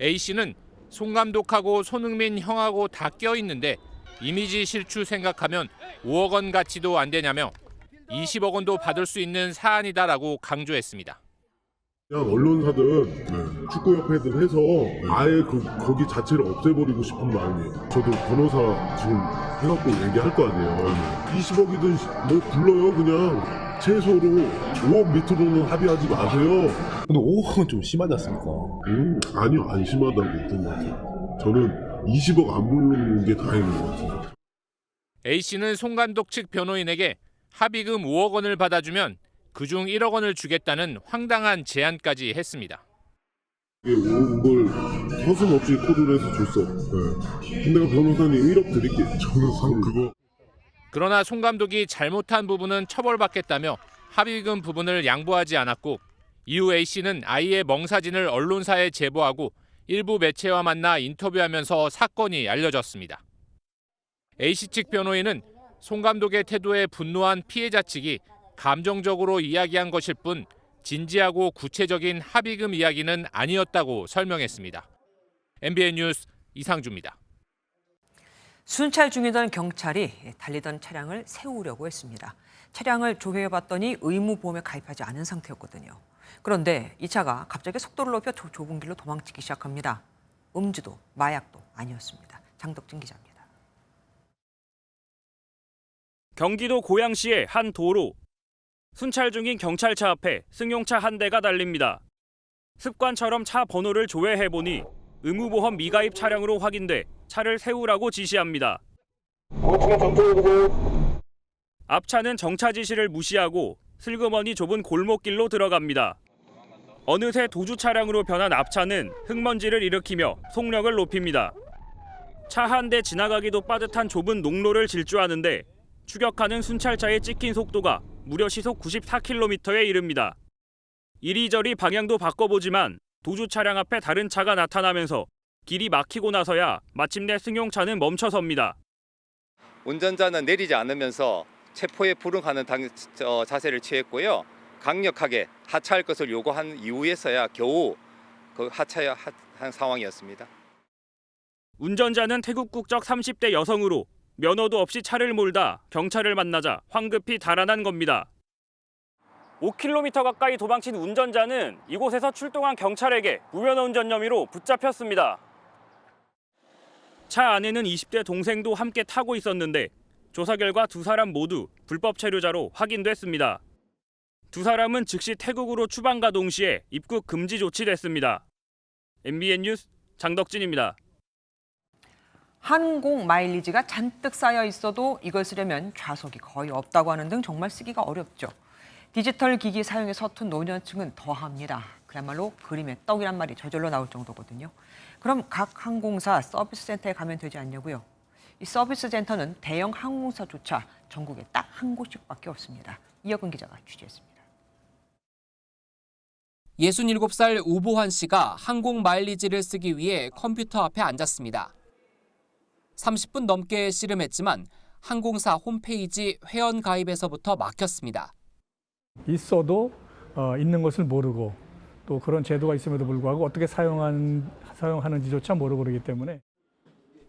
A씨는 손 감독하고 손흥민 형하고 다 껴있는데 이미지 실추 생각하면 5억 원 가치도 안 되냐며 20억 원도 받을 수 있는 사안이다라고 강조했습니다. 그냥 언론사든 축구협회든 해서 아예 거기 자체를 없애버리고 싶은 마음이에요. 저도 변호사 지금 해갖고 얘기할 거 아니에요. 20억이든 뭐 불러요 그냥. 최소로 5억 밑으로는 합의하지 마세요. 근데 5억은 좀 심하지 않습니까? 아니요, 안 심하다고 했던 것 같아요. 저는 20억 안 부르는 게 다행인 것 같아요. A씨는 송 감독 측 변호인에게 합의금 5억 원을 받아주면 그중 1억 원을 주겠다는 황당한 제안까지 했습니다. 이걸 서슴없이 코드를 해서 줬어. 네. 근데 변호사님 1억 드릴게. 저는 그거. 그러나 송 감독이 잘못한 부분은 처벌받겠다며 합의금 부분을 양보하지 않았고 이후 A씨는 아이의 멍사진을 언론사에 제보하고 일부 매체와 만나 인터뷰하면서 사건이 알려졌습니다. A씨 측 변호인은 송 감독의 태도에 분노한 피해자 측이 감정적으로 이야기한 것일 뿐 진지하고 구체적인 합의금 이야기는 아니었다고 설명했습니다. MBN 뉴스 이상주입니다. 순찰 중이던 경찰이 달리던 차량을 세우려고 했습니다. 차량을 조회해봤더니 의무보험에 가입하지 않은 상태였거든요. 그런데 이 차가 갑자기 속도를 높여 좁은 길로 도망치기 시작합니다. 음주도 마약도 아니었습니다. 장덕진 기자입니다. 경기도 고양시의 한 도로. 순찰 중인 경찰차 앞에 승용차 한 대가 달립니다. 습관처럼 차 번호를 조회해보니 의무보험 미가입 차량으로 확인돼 차를 세우라고 지시합니다. 앞차는 정차 지시를 무시하고 슬그머니 좁은 골목길로 들어갑니다. 어느새 도주 차량으로 변한 앞차는 흙먼지를 일으키며 속력을 높입니다. 차 한 대 지나가기도 빠듯한 좁은 농로를 질주하는데 추격하는 순찰차의 찍힌 속도가 무려 시속 94km에 이릅니다. 이리저리 방향도 바꿔보지만 도주 차량 앞에 다른 차가 나타나면서 길이 막히고 나서야 마침내 승용차는 멈춰섭니다. 운전자는 내리지 않으면서 체포에 불응하는 자세를 취했고요. 강력하게 하차할 것을 요구한 이후에서야 겨우 그 하차한 상황이었습니다. 운전자는 태국 국적 30대 여성으로 면허도 없이 차를 몰다 경찰을 만나자 황급히 달아난 겁니다. 5km 가까이 도망친 운전자는 이곳에서 출동한 경찰에게 무면허 운전 혐의로 붙잡혔습니다. 차 안에는 20대 동생도 함께 타고 있었는데 조사 결과 두 사람 모두 불법 체류자로 확인됐습니다. 두 사람은 즉시 태국으로 추방과 동시에 입국 금지 조치됐습니다. MBN 뉴스 장덕진입니다. 항공 마일리지가 잔뜩 쌓여 있어도 이걸 쓰려면 좌석이 거의 없다고 하는 등 정말 쓰기가 어렵죠. 디지털 기기 사용에 서툰 노년층은 더합니다. 그야말로 그림의 떡이란 말이 저절로 나올 정도거든요. 그럼 각 항공사 서비스 센터에 가면 되지 않냐고요? 이 서비스 센터는 대형 항공사조차 전국에 딱 한 곳씩밖에 없습니다. 이혁은 기자가 취재했습니다. 67살 우보환 씨가 항공 마일리지를 쓰기 위해 컴퓨터 앞에 앉았습니다. 30분 넘게 씨름했지만 항공사 홈페이지 회원 가입에서부터 막혔습니다. 있어도 있는 것을 모르고 또 그런 제도가 있음에도 불구하고 어떻게 사용하는지조차 모르고 그러기 때문에.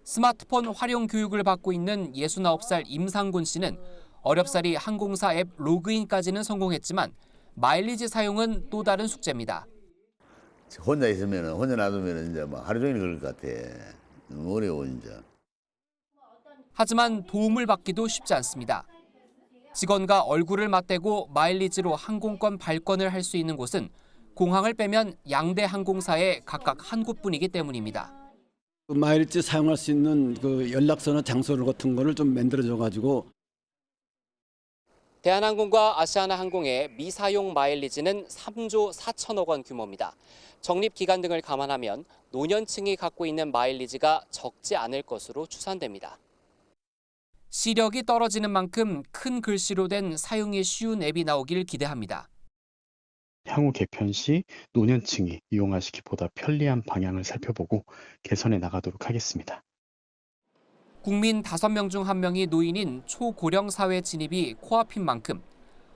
스마트폰 활용 교육을 받고 있는 69살 임상군 씨는 어렵사리 항공사 앱 로그인까지는 성공했지만 마일리지 사용은 또 다른 숙제입니다. 혼자 놔두면 이제 뭐 하루 종일 그럴 것 같아. 너무 어려워 이제. 하지만 도움을 받기도 쉽지 않습니다. 직원과 얼굴을 맞대고 마일리지로 항공권 발권을 할 수 있는 곳은 공항을 빼면 양대 항공사의 각각 한 곳뿐이기 때문입니다. 마일리지 사용할 수 있는 그 연락처나 장소 같은 거를 좀 만들어줘 가지고 대한항공과 아시아나항공의 미사용 마일리지는 3조 4천억 원 규모입니다. 적립기간 등을 감안하면 노년층이 갖고 있는 마일리지가 적지 않을 것으로 추산됩니다. 시력이 떨어지는 만큼 큰 글씨로 된 사용이 쉬운 앱이 나오길 기대합니다. 향후 개편 시 노년층이 이용하시기 보다 편리한 방향을 살펴보고 개선해 나가도록 하겠습니다. 국민 5명 중 1명이 노인인 초고령 사회 진입이 코앞인 만큼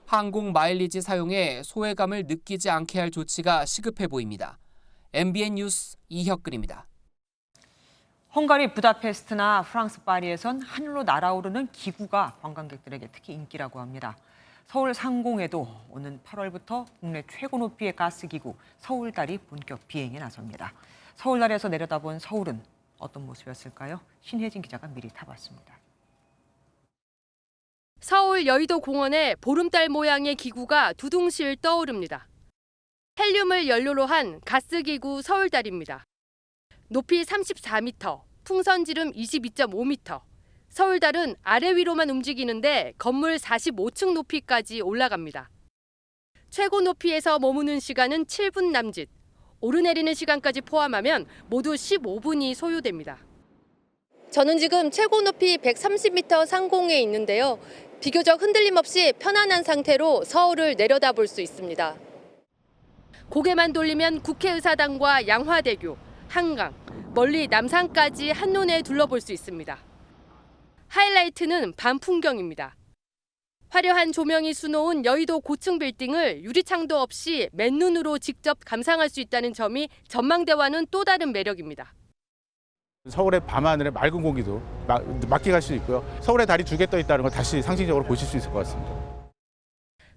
항공 마일리지 사용에 소외감을 느끼지 않게 할 조치가 시급해 보입니다. MBN 뉴스 이혁근입니다. 헝가리 부다페스트나 프랑스 파리에선 하늘로 날아오르는 기구가 관광객들에게 특히 인기라고 합니다. 서울 상공에도 오는 8월부터 국내 최고 높이의 가스기구 서울달이 본격 비행에 나섭니다. 서울달에서 내려다본 서울은 어떤 모습이었을까요? 신혜진 기자가 미리 타봤습니다. 서울 여의도 공원에 보름달 모양의 기구가 두둥실 떠오릅니다. 헬륨을 연료로 한 가스기구 서울달입니다. 높이 34m, 풍선지름 22.5m. 서울달은 아래 위로만 움직이는데 건물 45층 높이까지 올라갑니다. 최고 높이에서 머무는 시간은 7분 남짓. 오르내리는 시간까지 포함하면 모두 15분이 소요됩니다. 저는 지금 최고 높이 130m 상공에 있는데요. 비교적 흔들림 없이 편안한 상태로 서울을 내려다볼 수 있습니다. 고개만 돌리면 국회의사당과 양화대교, 한강, 멀리 남산까지 한눈에 둘러볼 수 있습니다. 하이라이트는 밤 풍경입니다. 화려한 조명이 수놓은 여의도 고층 빌딩을 유리창도 없이 맨눈으로 직접 감상할 수 있다는 점이 전망대와는 또 다른 매력입니다. 서울의 밤하늘에 맑은 공기도 맞게 갈 수 있고요. 서울의 달이 2개 떠 있다는 걸 다시 상징적으로 보실 수 있을 것 같습니다.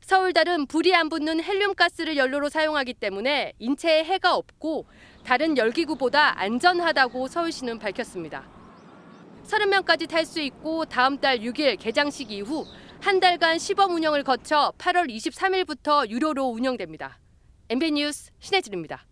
서울달은 불이 안 붙는 헬륨가스를 연료로 사용하기 때문에 인체에 해가 없고 다른 열기구보다 안전하다고 서울시는 밝혔습니다. 30명까지 탈 수 있고 다음 달 6일 개장식 이후 한 달간 시범 운영을 거쳐 8월 23일부터 유료로 운영됩니다. MBN 뉴스 신혜진입니다.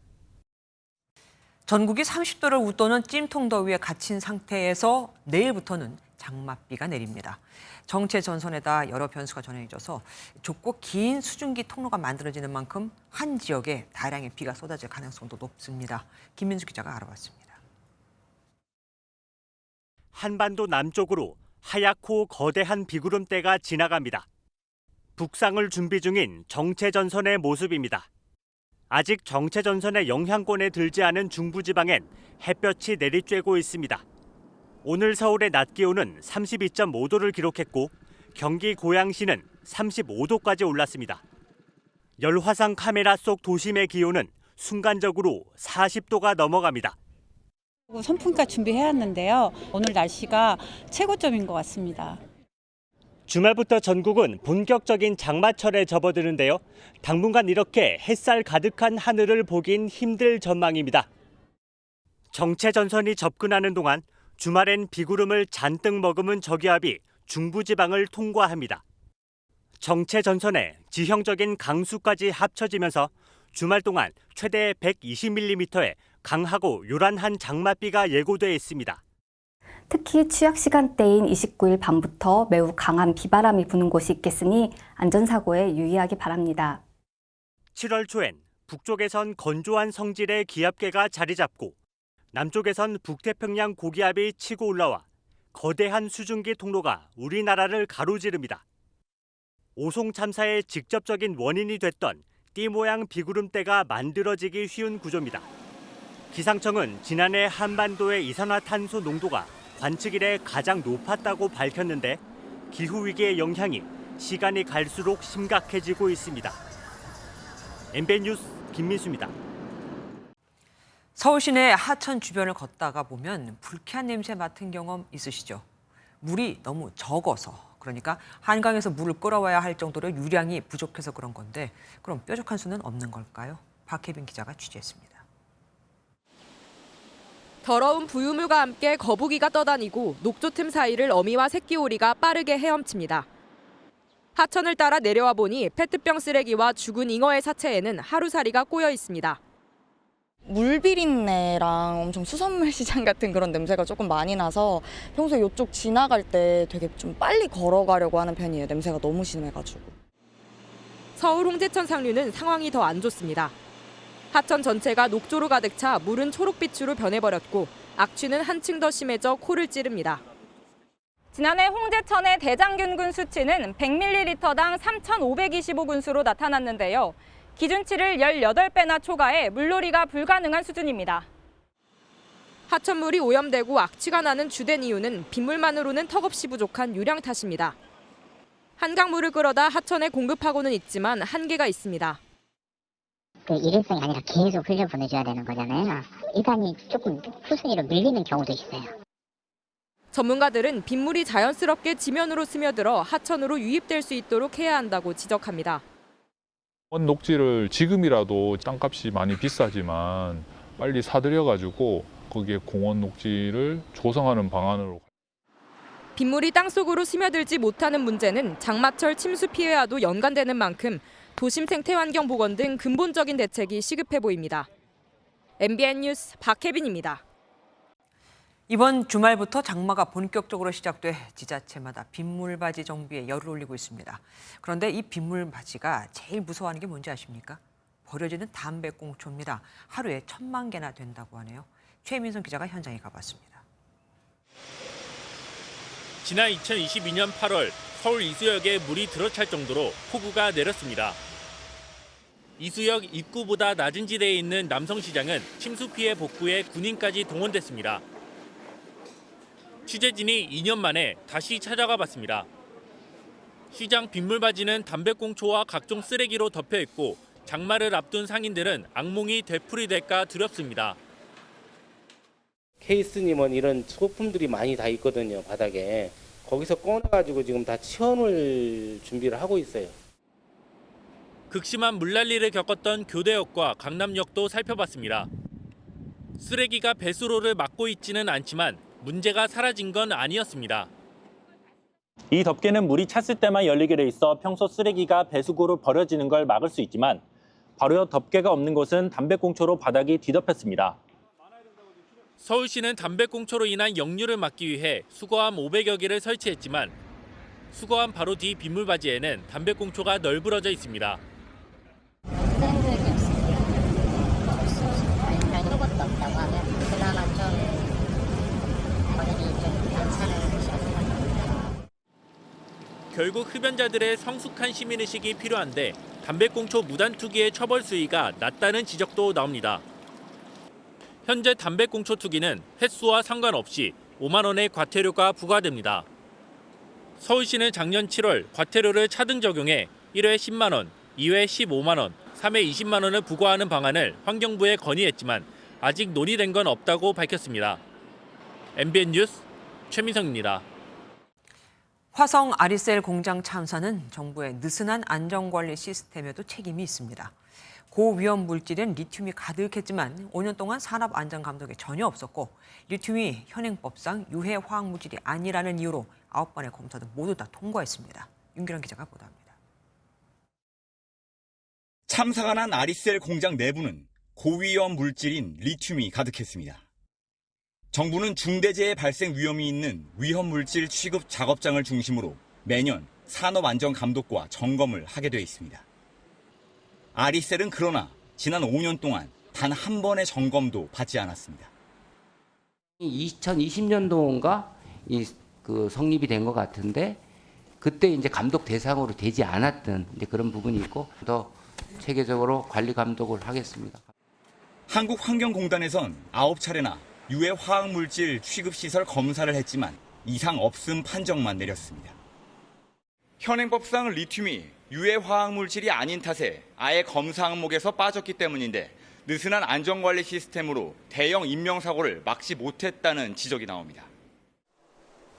전국이 30도를 웃도는 찜통더위에 갇힌 상태에서 내일부터는 장맛비가 내립니다. 정체 전선에다 여러 변수가 전해져서 좁고 긴 수증기 통로가 만들어지는 만큼 한 지역에 다량의 비가 쏟아질 가능성도 높습니다. 김민수 기자가 알아봤습니다. 한반도 남쪽으로 하얗고 거대한 비구름대가 지나갑니다. 북상을 준비 중인 정체전선의 모습입니다. 아직 정체전선의 영향권에 들지 않은 중부지방엔 햇볕이 내리쬐고 있습니다. 오늘 서울의 낮 기온은 32.5도를 기록했고 경기 고양시는 35도까지 올랐습니다. 열화상 카메라 속 도심의 기온은 순간적으로 40도가 넘어갑니다. 선풍기가 준비해왔는데요. 오늘 날씨가 최고점인 것 같습니다. 주말부터 전국은 본격적인 장마철에 접어드는데요. 당분간 이렇게 햇살 가득한 하늘을 보긴 힘들 전망입니다. 정체전선이 접근하는 동안 주말엔 비구름을 잔뜩 머금은 저기압이 중부지방을 통과합니다. 정체전선에 지형적인 강수까지 합쳐지면서 주말 동안 최대 120mm의 강하고 요란한 장맛비가 예고돼 있습니다. 특히 취약 시간대인 29일 밤부터 매우 강한 비바람이 부는 곳이 있겠으니 안전사고에 유의하기 바랍니다. 7월 초엔 북쪽에선 건조한 성질의 기압계가 자리 잡고 남쪽에선 북태평양 고기압이 치고 올라와 거대한 수증기 통로가 우리나라를 가로지릅니다. 오송 참사의 직접적인 원인이 됐던 띠 모양 비구름대가 만들어지기 쉬운 구조입니다. 기상청은 지난해 한반도의 이산화탄소 농도가 관측 이래 가장 높았다고 밝혔는데 기후위기의 영향이 시간이 갈수록 심각해지고 있습니다. MBN 뉴스 김민수입니다. 서울 시내 하천 주변을 걷다가 보면 불쾌한 냄새 맡은 경험 있으시죠? 물이 너무 적어서, 그러니까 한강에서 물을 끌어와야 할 정도로 유량이 부족해서 그런 건데 그럼 뾰족한 수는 없는 걸까요? 박혜빈 기자가 취재했습니다. 더러운 부유물과 함께 거북이가 떠다니고 녹조틈 사이를 어미와 새끼오리가 빠르게 헤엄칩니다. 하천을 따라 내려와 보니 페트병 쓰레기와 죽은 잉어의 사체에는 하루살이가 꼬여 있습니다. 물비린내랑 엄청 수산물 시장 같은 그런 냄새가 조금 많이 나서 평소에 이쪽 지나갈 때 되게 좀 빨리 걸어가려고 하는 편이에요. 냄새가 너무 심해가지고. 서울 홍제천 상류는 상황이 더 안 좋습니다. 하천 전체가 녹조로 가득 차 물은 초록빛으로 변해버렸고 악취는 한층 더 심해져 코를 찌릅니다. 지난해 홍제천의 대장균군 수치는 100ml당 3,525군수로 나타났는데요. 기준치를 18배나 초과해 물놀이가 불가능한 수준입니다. 하천물이 오염되고 악취가 나는 주된 이유는 빗물만으로는 턱없이 부족한 유량 탓입니다. 한강물을 끌어다 하천에 공급하고는 있지만 한계가 있습니다. 일회성이 아니라 계속 흘려보내줘야 되는 거잖아요. 일반이 조금 후순위로 밀리는 경우도 있어요. 전문가들은 빗물이 자연스럽게 지면으로 스며들어 하천으로 유입될 수 있도록 해야 한다고 지적합니다. 공원 녹지를 지금이라도 땅값이 많이 비싸지만 빨리 사들여가지고 거기에 공원 녹지를 조성하는 방안으로. 빗물이 땅속으로 스며들지 못하는 문제는 장마철 침수 피해와도 연관되는 만큼 도심 생태환경보건 등 근본적인 대책이 시급해 보입니다. MBN 뉴스 박혜빈입니다. 이번 주말부터 장마가 본격적으로 시작돼 지자체마다 빗물바지 정비에 열을 올리고 있습니다. 그런데 이 빗물바지가 제일 무서워하는 게 뭔지 아십니까? 버려지는 담배꽁초입니다. 하루에 1,000만 개나 된다고 하네요. 최민성 기자가 현장에 가봤습니다. 지난 2022년 8월 서울 이수역에 물이 들어찰 정도로 폭우가 내렸습니다. 이수역 입구보다 낮은 지대에 있는 남성시장은 침수 피해 복구에 군인까지 동원됐습니다. 취재진이 2년 만에 다시 찾아가 봤습니다. 시장 빗물바지는 담배꽁초와 각종 쓰레기로 덮여 있고 장마를 앞둔 상인들은 악몽이 되풀이될까 두렵습니다. 케이스님은 이런 소품들이 많이 다 있거든요, 바닥에. 거기서 꺼내가지고 지금 다 치워놓을 준비를 하고 있어요. 극심한 물난리를 겪었던 교대역과 강남역도 살펴봤습니다. 쓰레기가 배수로를 막고 있지는 않지만 문제가 사라진 건 아니었습니다. 이 덮개는 물이 찼을 때만 열리게 돼 있어 평소 쓰레기가 배수구로 버려지는 걸 막을 수 있지만 바로 덮개가 없는 곳은 담배꽁초로 바닥이 뒤덮였습니다. 서울시는 담배꽁초로 인한 역류를 막기 위해 수거함 500여 개를 설치했지만 수거함 바로 뒤 빗물바지에는 담배꽁초가 널브러져 있습니다. 결국 흡연자들의 성숙한 시민의식이 필요한데 담배꽁초 무단 투기의 처벌 수위가 낮다는 지적도 나옵니다. 현재 담배꽁초 투기는 횟수와 상관없이 5만 원의 과태료가 부과됩니다. 서울시는 작년 7월 과태료를 차등 적용해 1회 10만 원, 2회 15만 원, 3회 20만 원을 부과하는 방안을 환경부에 건의했지만 아직 논의된 건 없다고 밝혔습니다. MBN 뉴스 최민성입니다. 화성 아리셀 공장 참사는 정부의 느슨한 안전관리 시스템에도 책임이 있습니다. 고위험 물질인 리튬이 가득했지만 5년 동안 산업안전감독이 전혀 없었고 리튬이 현행법상 유해 화학물질이 아니라는 이유로 9번의 검사 등 모두 다 통과했습니다. 윤기란 기자가 보도합니다. 참사가 난 아리셀 공장 내부는 고위험 물질인 리튬이 가득했습니다. 정부는 중대재해 발생 위험이 있는 위험물질 취급 작업장을 중심으로 매년 산업안전감독과 점검을 하게 돼 있습니다. 아리셀은 그러나 지난 5년 동안 단 한 번의 점검도 받지 않았습니다. 2020년도인가 성립이 된 것 같은데 그때 이제 감독 대상으로 되지 않았던 이제 그런 부분이 있고 더 체계적으로 관리 감독을 하겠습니다. 한국환경공단에선 9차례나 유해 화학물질 취급시설 검사를 했지만 이상 없음 판정만 내렸습니다. 현행법상 리튬이 유해 화학물질이 아닌 탓에 아예 검사 항목에서 빠졌기 때문인데 느슨한 안전관리 시스템으로 대형 인명사고를 막지 못했다는 지적이 나옵니다.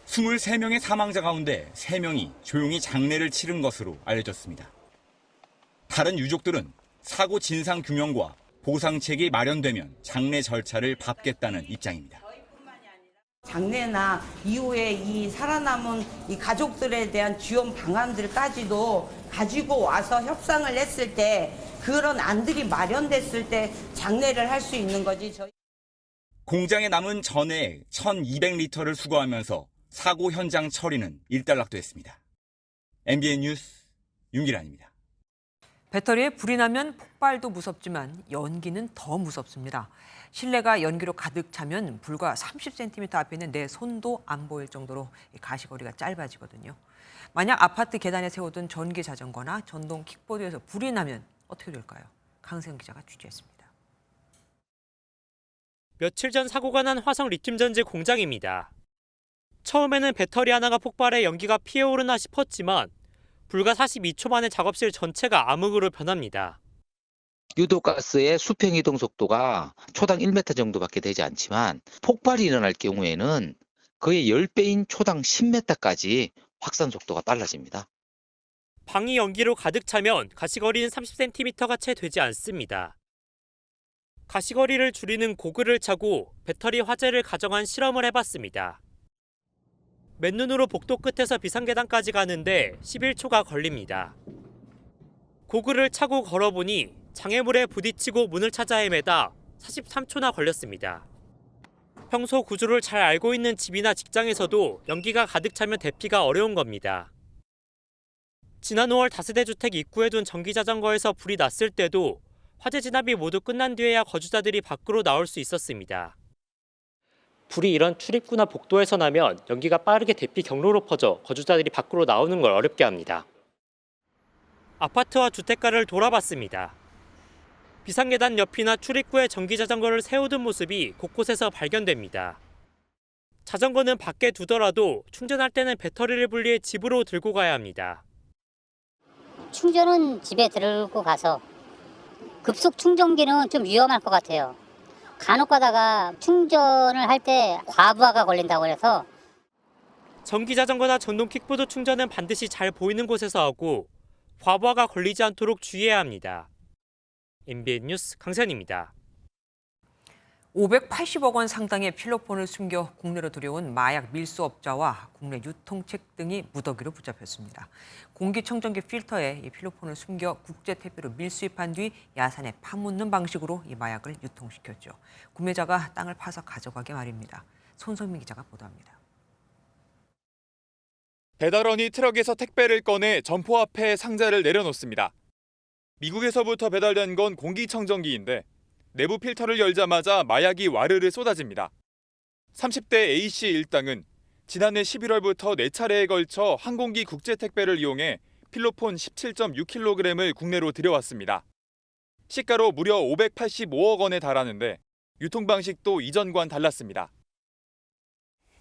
23명의 사망자 가운데 3명이 조용히 장례를 치른 것으로 알려졌습니다. 다른 유족들은 사고 진상 규명과 보상책이 마련되면 장례 절차를 밟겠다는 입장입니다. 장례나 이후에 이 살아남은 이 가족들에 대한 지원 방안들까지도 가지고 와서 협상을 했을 때 그런 안들이 마련됐을 때 장례를 할 수 있는 거지. 공장에 남은 전액 1,200리터를 수거하면서 사고 현장 처리는 일단락됐습니다. MBN 뉴스 윤기란입니다. 배터리에 불이 나면 폭발도 무섭지만 연기는 더 무섭습니다. 실내가 연기로 가득 차면 불과 30cm 앞에 있는 내 손도 안 보일 정도로 가시거리가 짧아지거든요. 만약 아파트 계단에 세우던 전기 자전거나 전동 킥보드에서 불이 나면 어떻게 될까요? 강세영 기자가 취재했습니다. 며칠 전 사고가 난 화성 리튬 전지 공장입니다. 처음에는 배터리 하나가 폭발해 연기가 피어오르나 싶었지만 불과 42초 만에 작업실 전체가 암흑으로 변합니다. 유도가스의 수평 이동 속도가 초당 1m 정도밖에 되지 않지만 폭발이 일어날 경우에는 거의 10배인 초당 10m까지 확산 속도가 빨라집니다. 방이 연기로 가득 차면 가시거리는 30cm가 채 되지 않습니다. 가시거리를 줄이는 고글을 차고 배터리 화재를 가정한 실험을 해봤습니다. 맨눈으로 복도 끝에서 비상계단까지 가는데 11초가 걸립니다. 고글을 차고 걸어보니 장애물에 부딪히고 문을 찾아 헤매다 43초나 걸렸습니다. 평소 구조를 잘 알고 있는 집이나 직장에서도 연기가 가득 차면 대피가 어려운 겁니다. 지난 5월 다세대 주택 입구에 둔 전기자전거에서 불이 났을 때도 화재 진압이 모두 끝난 뒤에야 거주자들이 밖으로 나올 수 있었습니다. 불이 이런 출입구나 복도에서 나면 연기가 빠르게 대피 경로로 퍼져 거주자들이 밖으로 나오는 걸 어렵게 합니다. 아파트와 주택가를 돌아봤습니다. 비상계단 옆이나 출입구에 전기자전거를 세우던 모습이 곳곳에서 발견됩니다. 자전거는 밖에 두더라도 충전할 때는 배터리를 분리해 집으로 들고 가야 합니다. 충전은 집에 들고 가서 급속 충전기는 좀 위험할 것 같아요. 간혹 가다가 충전을 할 때 과부하가 걸린다고 해서. 전기자전거나 전동 킥보드 충전은 반드시 잘 보이는 곳에서 하고 과부하가 걸리지 않도록 주의해야 합니다. MBN 뉴스 강세현입니다. 580억 원 상당의 필로폰을 숨겨 국내로 들여온 마약 밀수업자와 국내 유통책 등이 무더기로 붙잡혔습니다. 공기청정기 필터에 이 필로폰을 숨겨 국제 택배로 밀수입한 뒤 야산에 파묻는 방식으로 이 마약을 유통시켰죠. 구매자가 땅을 파서 가져가게 말입니다. 손성민 기자가 보도합니다. 배달원이 트럭에서 택배를 꺼내 점포 앞에 상자를 내려놓습니다. 미국에서부터 배달된 건 공기청정기인데 내부 필터를 열자마자 마약이 와르르 쏟아집니다. 30대 A씨 일당은 지난해 11월부터 4차례에 걸쳐 항공기 국제택배를 이용해 필로폰 17.6kg을 국내로 들여왔습니다. 시가로 무려 585억 원에 달하는데 유통 방식도 이전과는 달랐습니다.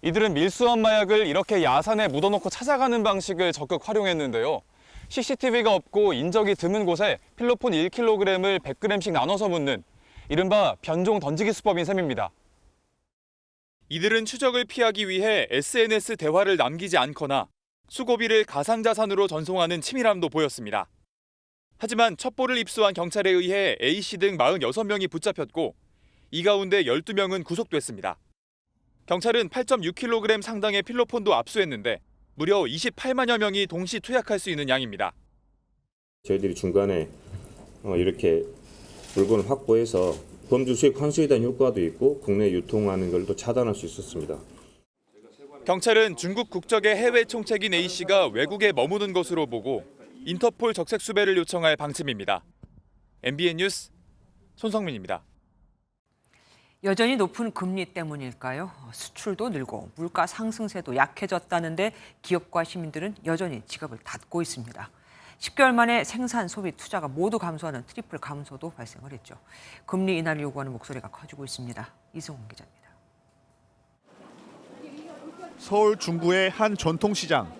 이들은 밀수한 마약을 이렇게 야산에 묻어놓고 찾아가는 방식을 적극 활용했는데요. CCTV가 없고 인적이 드문 곳에 필로폰 1kg을 100g씩 나눠서 묻는 이른바 변종 던지기 수법인 셈입니다. 이들은 추적을 피하기 위해 SNS 대화를 남기지 않거나 수고비를 가상자산으로 전송하는 치밀함도 보였습니다. 하지만 첩보를 입수한 경찰에 의해 A씨 등 46명이 붙잡혔고 이 가운데 12명은 구속됐습니다. 경찰은 8.6kg 상당의 필로폰도 압수했는데 무려 28만여 명이 동시 투약할 수 있는 양입니다. 저희들이 중간에 이렇게 물건을 확보해서 범주 수입 환수에 대한 효과도 있고 국내 유통하는 걸 또 차단할 수 있었습니다. 경찰은 중국 국적의 해외 총책인 A씨가 외국에 머무는 것으로 보고 인터폴 적색 수배를 요청할 방침입니다. MBN 뉴스 손성민입니다. 여전히 높은 금리 때문일까요? 수출도 늘고 물가 상승세도 약해졌다는데 기업과 시민들은 여전히 지갑을 닫고 있습니다. 10개월 만에 생산, 소비, 투자가 모두 감소하는 트리플 감소도 발생을 했죠. 금리 인하를 요구하는 목소리가 커지고 있습니다. 이승훈 기자입니다. 서울 중구의 한 전통시장.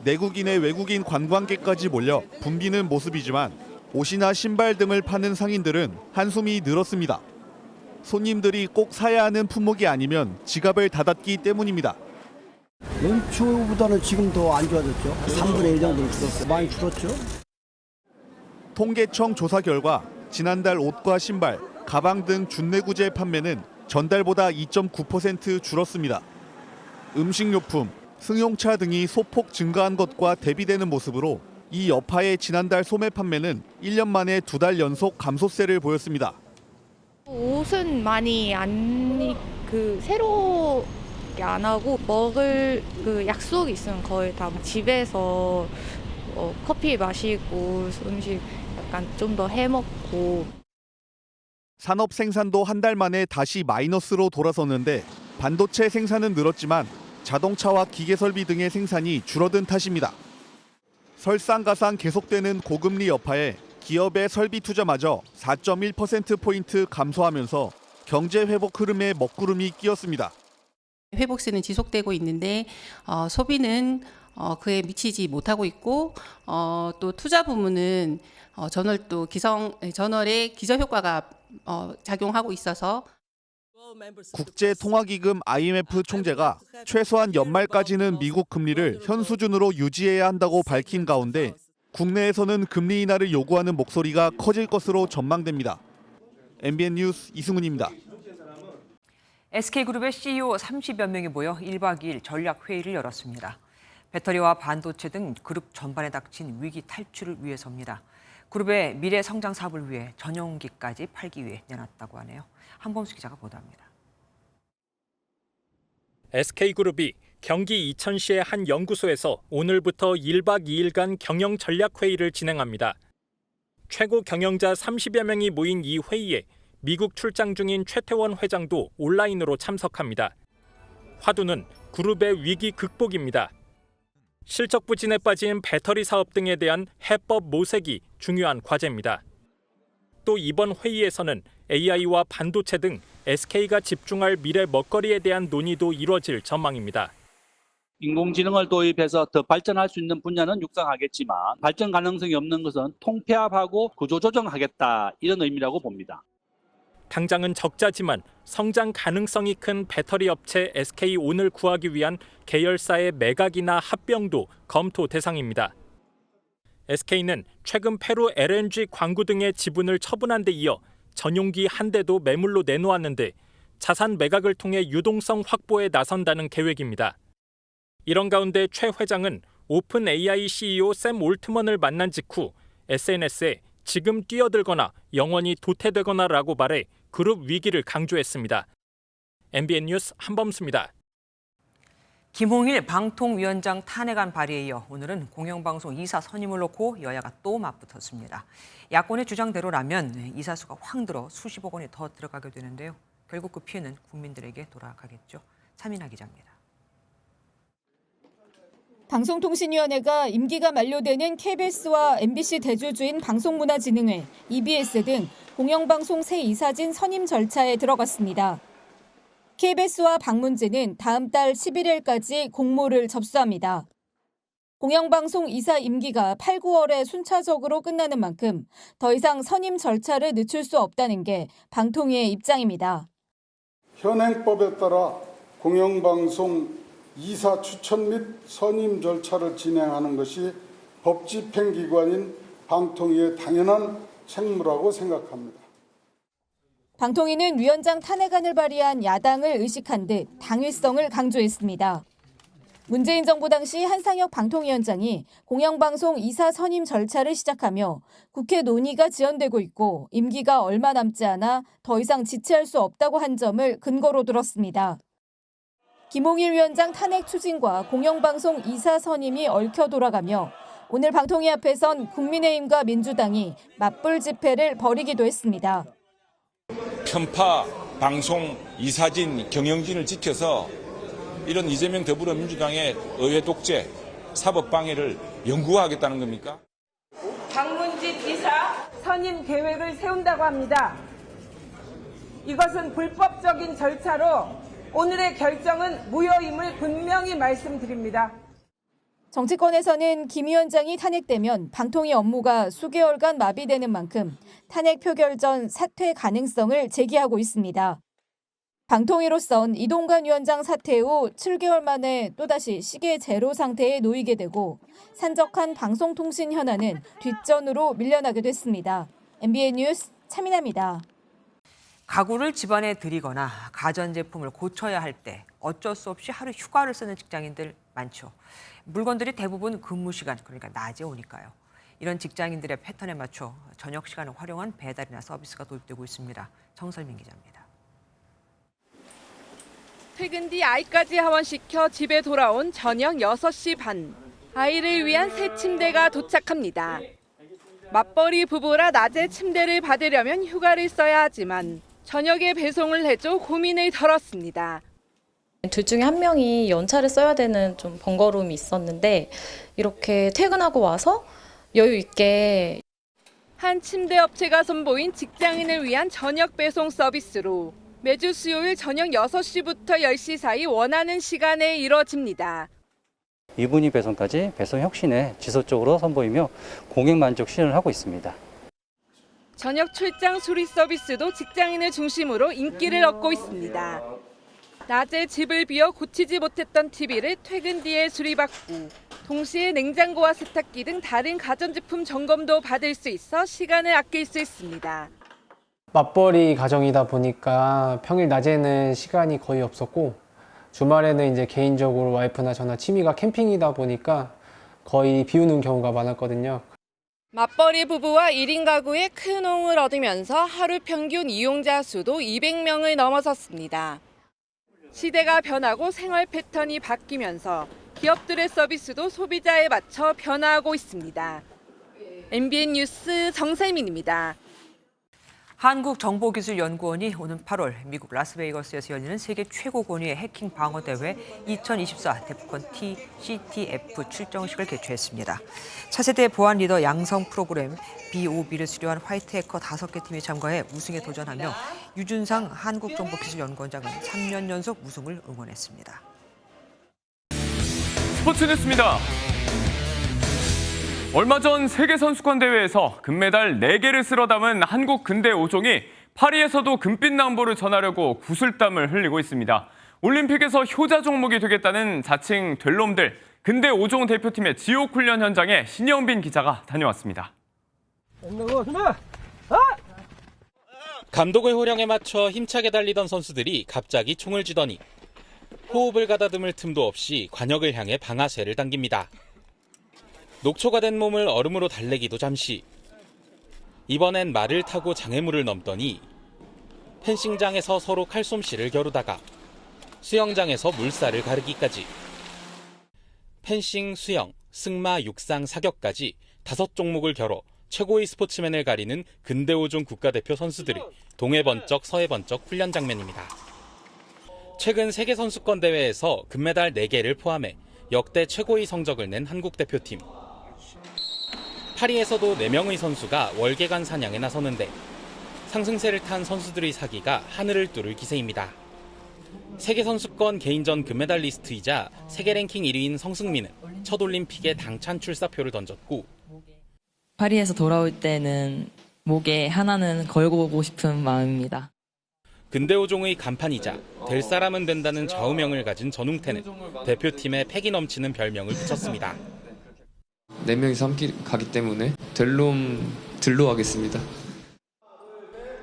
내국인의 외국인 관광객까지 몰려 붐비는 모습이지만 옷이나 신발 등을 파는 상인들은 한숨이 늘었습니다. 손님들이 꼭 사야 하는 품목이 아니면 지갑을 닫았기 때문입니다. 연초보다는 지금 더 안 좋아졌죠. 3분의 1 정도 줄었어요. 많이 줄었죠. 통계청 조사 결과 지난달 옷과 신발, 가방 등 준내구재 판매는 전달보다 2.9% 줄었습니다. 음식료품, 승용차 등이 소폭 증가한 것과 대비되는 모습으로 이 여파의 지난달 소매 판매는 1년 만에 2달 연속 감소세를 보였습니다. 옷은 많이 새로 안 하고 먹을 약속이 있으면 거의 다 집에서 커피 마시고 음식 약간 좀 더 해먹고. 산업 생산도 한 달 만에 다시 마이너스로 돌아섰는데 반도체 생산은 늘었지만 자동차와 기계 설비 등의 생산이 줄어든 탓입니다. 설상가상 계속되는 고금리 여파에 기업의 설비 투자마저 4.1%포인트 감소하면서 경제 회복 흐름에 먹구름이 끼었습니다. 회복세는 지속되고 있는데 소비는 그에 미치지 못하고 있고 또 투자 부문은 전월의 기저 효과가 작용하고 있어서 국제통화기금 IMF 총재가 최소한 연말까지는 미국 금리를 현 수준으로 유지해야 한다고 밝힌 가운데 국내에서는 금리 인하를 요구하는 목소리가 커질 것으로 전망됩니다. MBN 뉴스 이승훈입니다. SK그룹의 CEO 30여 명이 모여 1박 2일 전략회의를 열었습니다. 배터리와 반도체 등 그룹 전반에 닥친 위기 탈출을 위해서입니다. 그룹의 미래 성장 사업을 위해 전용기까지 팔기 위해 내놨다고 하네요. 한범수 기자가 보도합니다. SK그룹이 경기 이천시의 한 연구소에서 오늘부터 1박 2일간 경영 전략회의를 진행합니다. 최고 경영자 30여 명이 모인 이 회의에 미국 출장 중인 최태원 회장도 온라인으로 참석합니다. 화두는 그룹의 위기 극복입니다. 실적 부진에 빠진 배터리 사업 등에 대한 해법 모색이 중요한 과제입니다. 또 이번 회의에서는 AI와 반도체 등 SK가 집중할 미래 먹거리에 대한 논의도 이뤄질 전망입니다. 인공지능을 도입해서 더 발전할 수 있는 분야는 육성하겠지만 발전 가능성이 없는 것은 통폐합하고 구조조정하겠다 이런 의미라고 봅니다. 당장은 적자지만 성장 가능성이 큰 배터리 업체 SK온을 구하기 위한 계열사의 매각이나 합병도 검토 대상입니다. SK는 최근 페루 LNG 광구 등의 지분을 처분한 데 이어 전용기 한 대도 매물로 내놓았는데 자산 매각을 통해 유동성 확보에 나선다는 계획입니다. 이런 가운데 최 회장은 오픈 AI CEO 샘 올트먼을 만난 직후 SNS에 지금 뛰어들거나 영원히 도태되거나라고 말해 그룹 위기를 강조했습니다. MBN 뉴스 한범수입니다. 김홍일 방통위원장 탄핵안 발의에 이어 오늘은 공영방송 이사 선임을 놓고 여야가 또 맞붙었습니다. 야권의 주장대로라면 이사 수가 확 늘어 수십억 원이 더 들어가게 되는데요. 결국 그 피해는 국민들에게 돌아가겠죠. 차민아 기자입니다. 방송통신위원회가 임기가 만료되는 KBS와 MBC 대주주인 방송문화진흥회, EBS 등 공영방송 새 이사진 선임 절차에 들어갔습니다. KBS와 방문진은 다음 달 11일까지 공모를 접수합니다. 공영방송 이사 임기가 8, 9월에 순차적으로 끝나는 만큼 더 이상 선임 절차를 늦출 수 없다는 게 방통위의 입장입니다. 현행법에 따라 공영방송 이사 추천 및 선임 절차를 진행하는 것이 법집행기관인 방통위의 당연한 책무라고 생각합니다. 방통위는 위원장 탄핵안을 발의한 야당을 의식한 듯 당위성을 강조했습니다. 문재인 정부 당시 한상혁 방통위원장이 공영방송 이사 선임 절차를 시작하며 국회 논의가 지연되고 있고 임기가 얼마 남지 않아 더 이상 지체할 수 없다고 한 점을 근거로 들었습니다. 김홍일 위원장 탄핵 추진과 공영방송 이사 선임이 얽혀 돌아가며 오늘 방통위 앞에선 국민의힘과 민주당이 맞불 집회를 벌이기도 했습니다. 편파 방송 이사진 경영진을 지켜서 이런 이재명 더불어민주당의 의회 독재, 사법 방해를 영구화하겠다는 겁니까? 방문진 이사 선임 계획을 세운다고 합니다. 이것은 불법적인 절차로 오늘의 결정은 무효임을 분명히 말씀드립니다. 정치권에서는 김 위원장이 탄핵되면 방통위 업무가 수개월간 마비되는 만큼 탄핵 표결 전 사퇴 가능성을 제기하고 있습니다. 방통위로선 이동관 위원장 사퇴 후 7개월 만에 또다시 시계 제로 상태에 놓이게 되고 산적한 방송통신 현안은 뒷전으로 밀려나게 됐습니다. MBN 뉴스 차민아입니다. 가구를 집안에 들이거나 가전제품을 고쳐야 할 때 어쩔 수 없이 하루 휴가를 쓰는 직장인들 많죠. 물건들이 대부분 근무 시간, 그러니까 낮에 오니까요. 이런 직장인들의 패턴에 맞춰 저녁 시간을 활용한 배달이나 서비스가 도입되고 있습니다. 정설민 기자입니다. 퇴근 뒤 아이까지 하원시켜 집에 돌아온 저녁 6시 반. 아이를 위한 새 침대가 도착합니다. 맞벌이 부부라 낮에 침대를 받으려면 휴가를 써야 하지만 저녁에 배송을 해줘 고민을 덜었습니다. 둘 중에 한 명이 연차를 써야 되는 좀 번거로움이 있었는데 이렇게 퇴근하고 와서 여유 있게 한 침대 업체가 선보인 직장인을 위한 저녁 배송 서비스로 매주 수요일 저녁 6시부터 10시 사이 원하는 시간에 이뤄집니다. 유분위 배송까지 배송 혁신에 지속적으로 선보이며 고객 만족 시연을 하고 있습니다. 저녁 출장 수리 서비스도 직장인을 중심으로 인기를 얻고 있습니다. 낮에 집을 비워 고치지 못했던 TV를 퇴근 뒤에 수리받고 동시에 냉장고와 세탁기 등 다른 가전제품 점검도 받을 수 있어 시간을 아낄 수 있습니다. 맞벌이 가정이다 보니까 평일 낮에는 시간이 거의 없었고 주말에는 이제 개인적으로 와이프나 저나 취미가 캠핑이다 보니까 거의 비우는 경우가 많았거든요. 맞벌이 부부와 1인 가구의 큰 호응을 얻으면서 하루 평균 이용자 수도 200명을 넘어섰습니다. 시대가 변하고 생활 패턴이 바뀌면서 기업들의 서비스도 소비자에 맞춰 변화하고 있습니다. MBN 뉴스 정세민입니다. 한국정보기술연구원이 오는 8월 미국 라스베이거스에서 열리는 세계 최고 권위의 해킹 방어 대회 2024 데프콘 CTF 출정식을 개최했습니다. 차세대 보안 리더 양성 프로그램 BOB를 수료한 화이트 해커 5개 팀이 참가해 우승에 도전하며 유준상 한국정보기술연구원장은 3년 연속 우승을 응원했습니다. 스포츠 뉴스입니다. 얼마 전 세계선수권 대회에서 금메달 4개를 쓸어 담은 한국 근대 5종이 파리에서도 금빛 낭보를 전하려고 구슬땀을 흘리고 있습니다. 올림픽에서 효자 종목이 되겠다는 자칭 될 놈들, 근대 5종 대표팀의 지옥 훈련 현장에 신영빈 기자가 다녀왔습니다. 감독의 호령에 맞춰 힘차게 달리던 선수들이 갑자기 총을 쥐더니 호흡을 가다듬을 틈도 없이 관역을 향해 방아쇠를 당깁니다. 녹초가 된 몸을 얼음으로 달래기도 잠시. 이번엔 말을 타고 장애물을 넘더니 펜싱장에서 서로 칼솜씨를 겨루다가 수영장에서 물살을 가르기까지. 펜싱, 수영, 승마, 육상, 사격까지 5종목을 겨뤄 최고의 스포츠맨을 가리는 근대 5종 국가대표 선수들이 동해 번쩍 서해 번쩍 훈련 장면입니다. 최근 세계선수권 대회에서 금메달 4개를 포함해 역대 최고의 성적을 낸 한국 대표팀. 파리에서도 4명의 선수가 월계관 사냥에 나서는데 상승세를 탄 선수들의 사기가 하늘을 뚫을 기세입니다. 세계선수권 개인전 금메달리스트이자 세계 랭킹 1위인 성승민은 첫 올림픽에 당찬 출사표를 던졌고 파리에서 돌아올 때는 목에 하나는 걸고 오고 싶은 마음입니다. 근대 5종의 간판이자 될 사람은 된다는 좌우명을 가진 전웅태는 대표팀에 패기 넘치는 별명을 붙였습니다. 4명이서 함께 가기 때문에 들로 하겠습니다.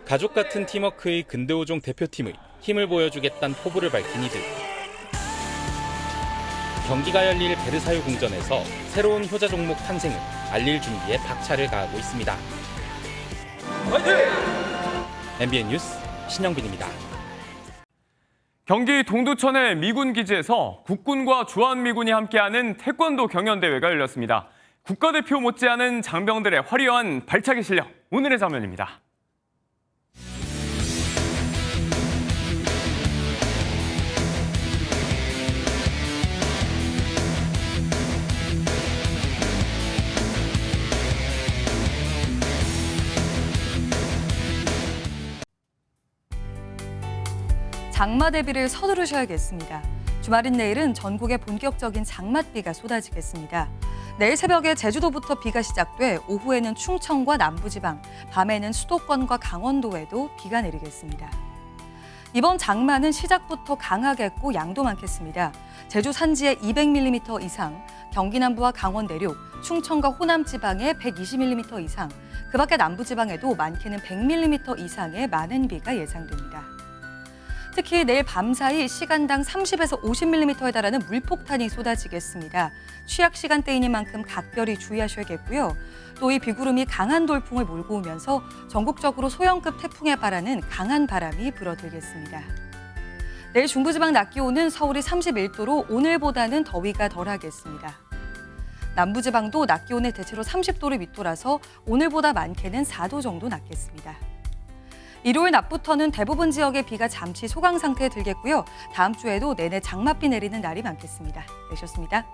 가족 같은 팀워크의 근대 5종 대표팀의 힘을 보여주겠다는 포부를 밝힌 이들. 경기가 열릴 베르사유 궁전에서 새로운 효자 종목 탄생을 알릴 준비에 박차를 가하고 있습니다. 화이팅! MBN 뉴스 신영빈입니다. 경기 동두천의 미군 기지에서 국군과 주한미군이 함께하는 태권도 경연대회가 열렸습니다. 국가대표 못지않은 장병들의 화려한 발차기 실력, 오늘의 장면입니다. 장마 대비를 서두르셔야겠습니다. 주말인 내일은 전국에 본격적인 장맛비가 쏟아지겠습니다. 내일 새벽에 제주도부터 비가 시작돼 오후에는 충청과 남부지방, 밤에는 수도권과 강원도에도 비가 내리겠습니다. 이번 장마는 시작부터 강하겠고 양도 많겠습니다. 제주 산지에 200mm 이상, 경기 남부와 강원 내륙, 충청과 호남 지방에 120mm 이상, 그 밖에 남부 지방에도 많게는 100mm 이상의 많은 비가 예상됩니다. 특히 내일 밤사이 시간당 30에서 50mm에 달하는 물폭탄이 쏟아지겠습니다. 취약 시간대이니 만큼 각별히 주의하셔야겠고요. 또 이 비구름이 강한 돌풍을 몰고 오면서 전국적으로 소형급 태풍에 바라는 강한 바람이 불어들겠습니다. 내일 중부지방 낮 기온은 서울이 31도로 오늘보다는 더위가 덜하겠습니다. 남부지방도 낮 기온에 대체로 30도를 밑돌아서 오늘보다 많게는 4도 정도 낮겠습니다. 일요일 낮부터는 대부분 지역에 비가 잠시 소강 상태에 들겠고요. 다음 주에도 내내 장맛비 내리는 날이 많겠습니다. 내셨습니다.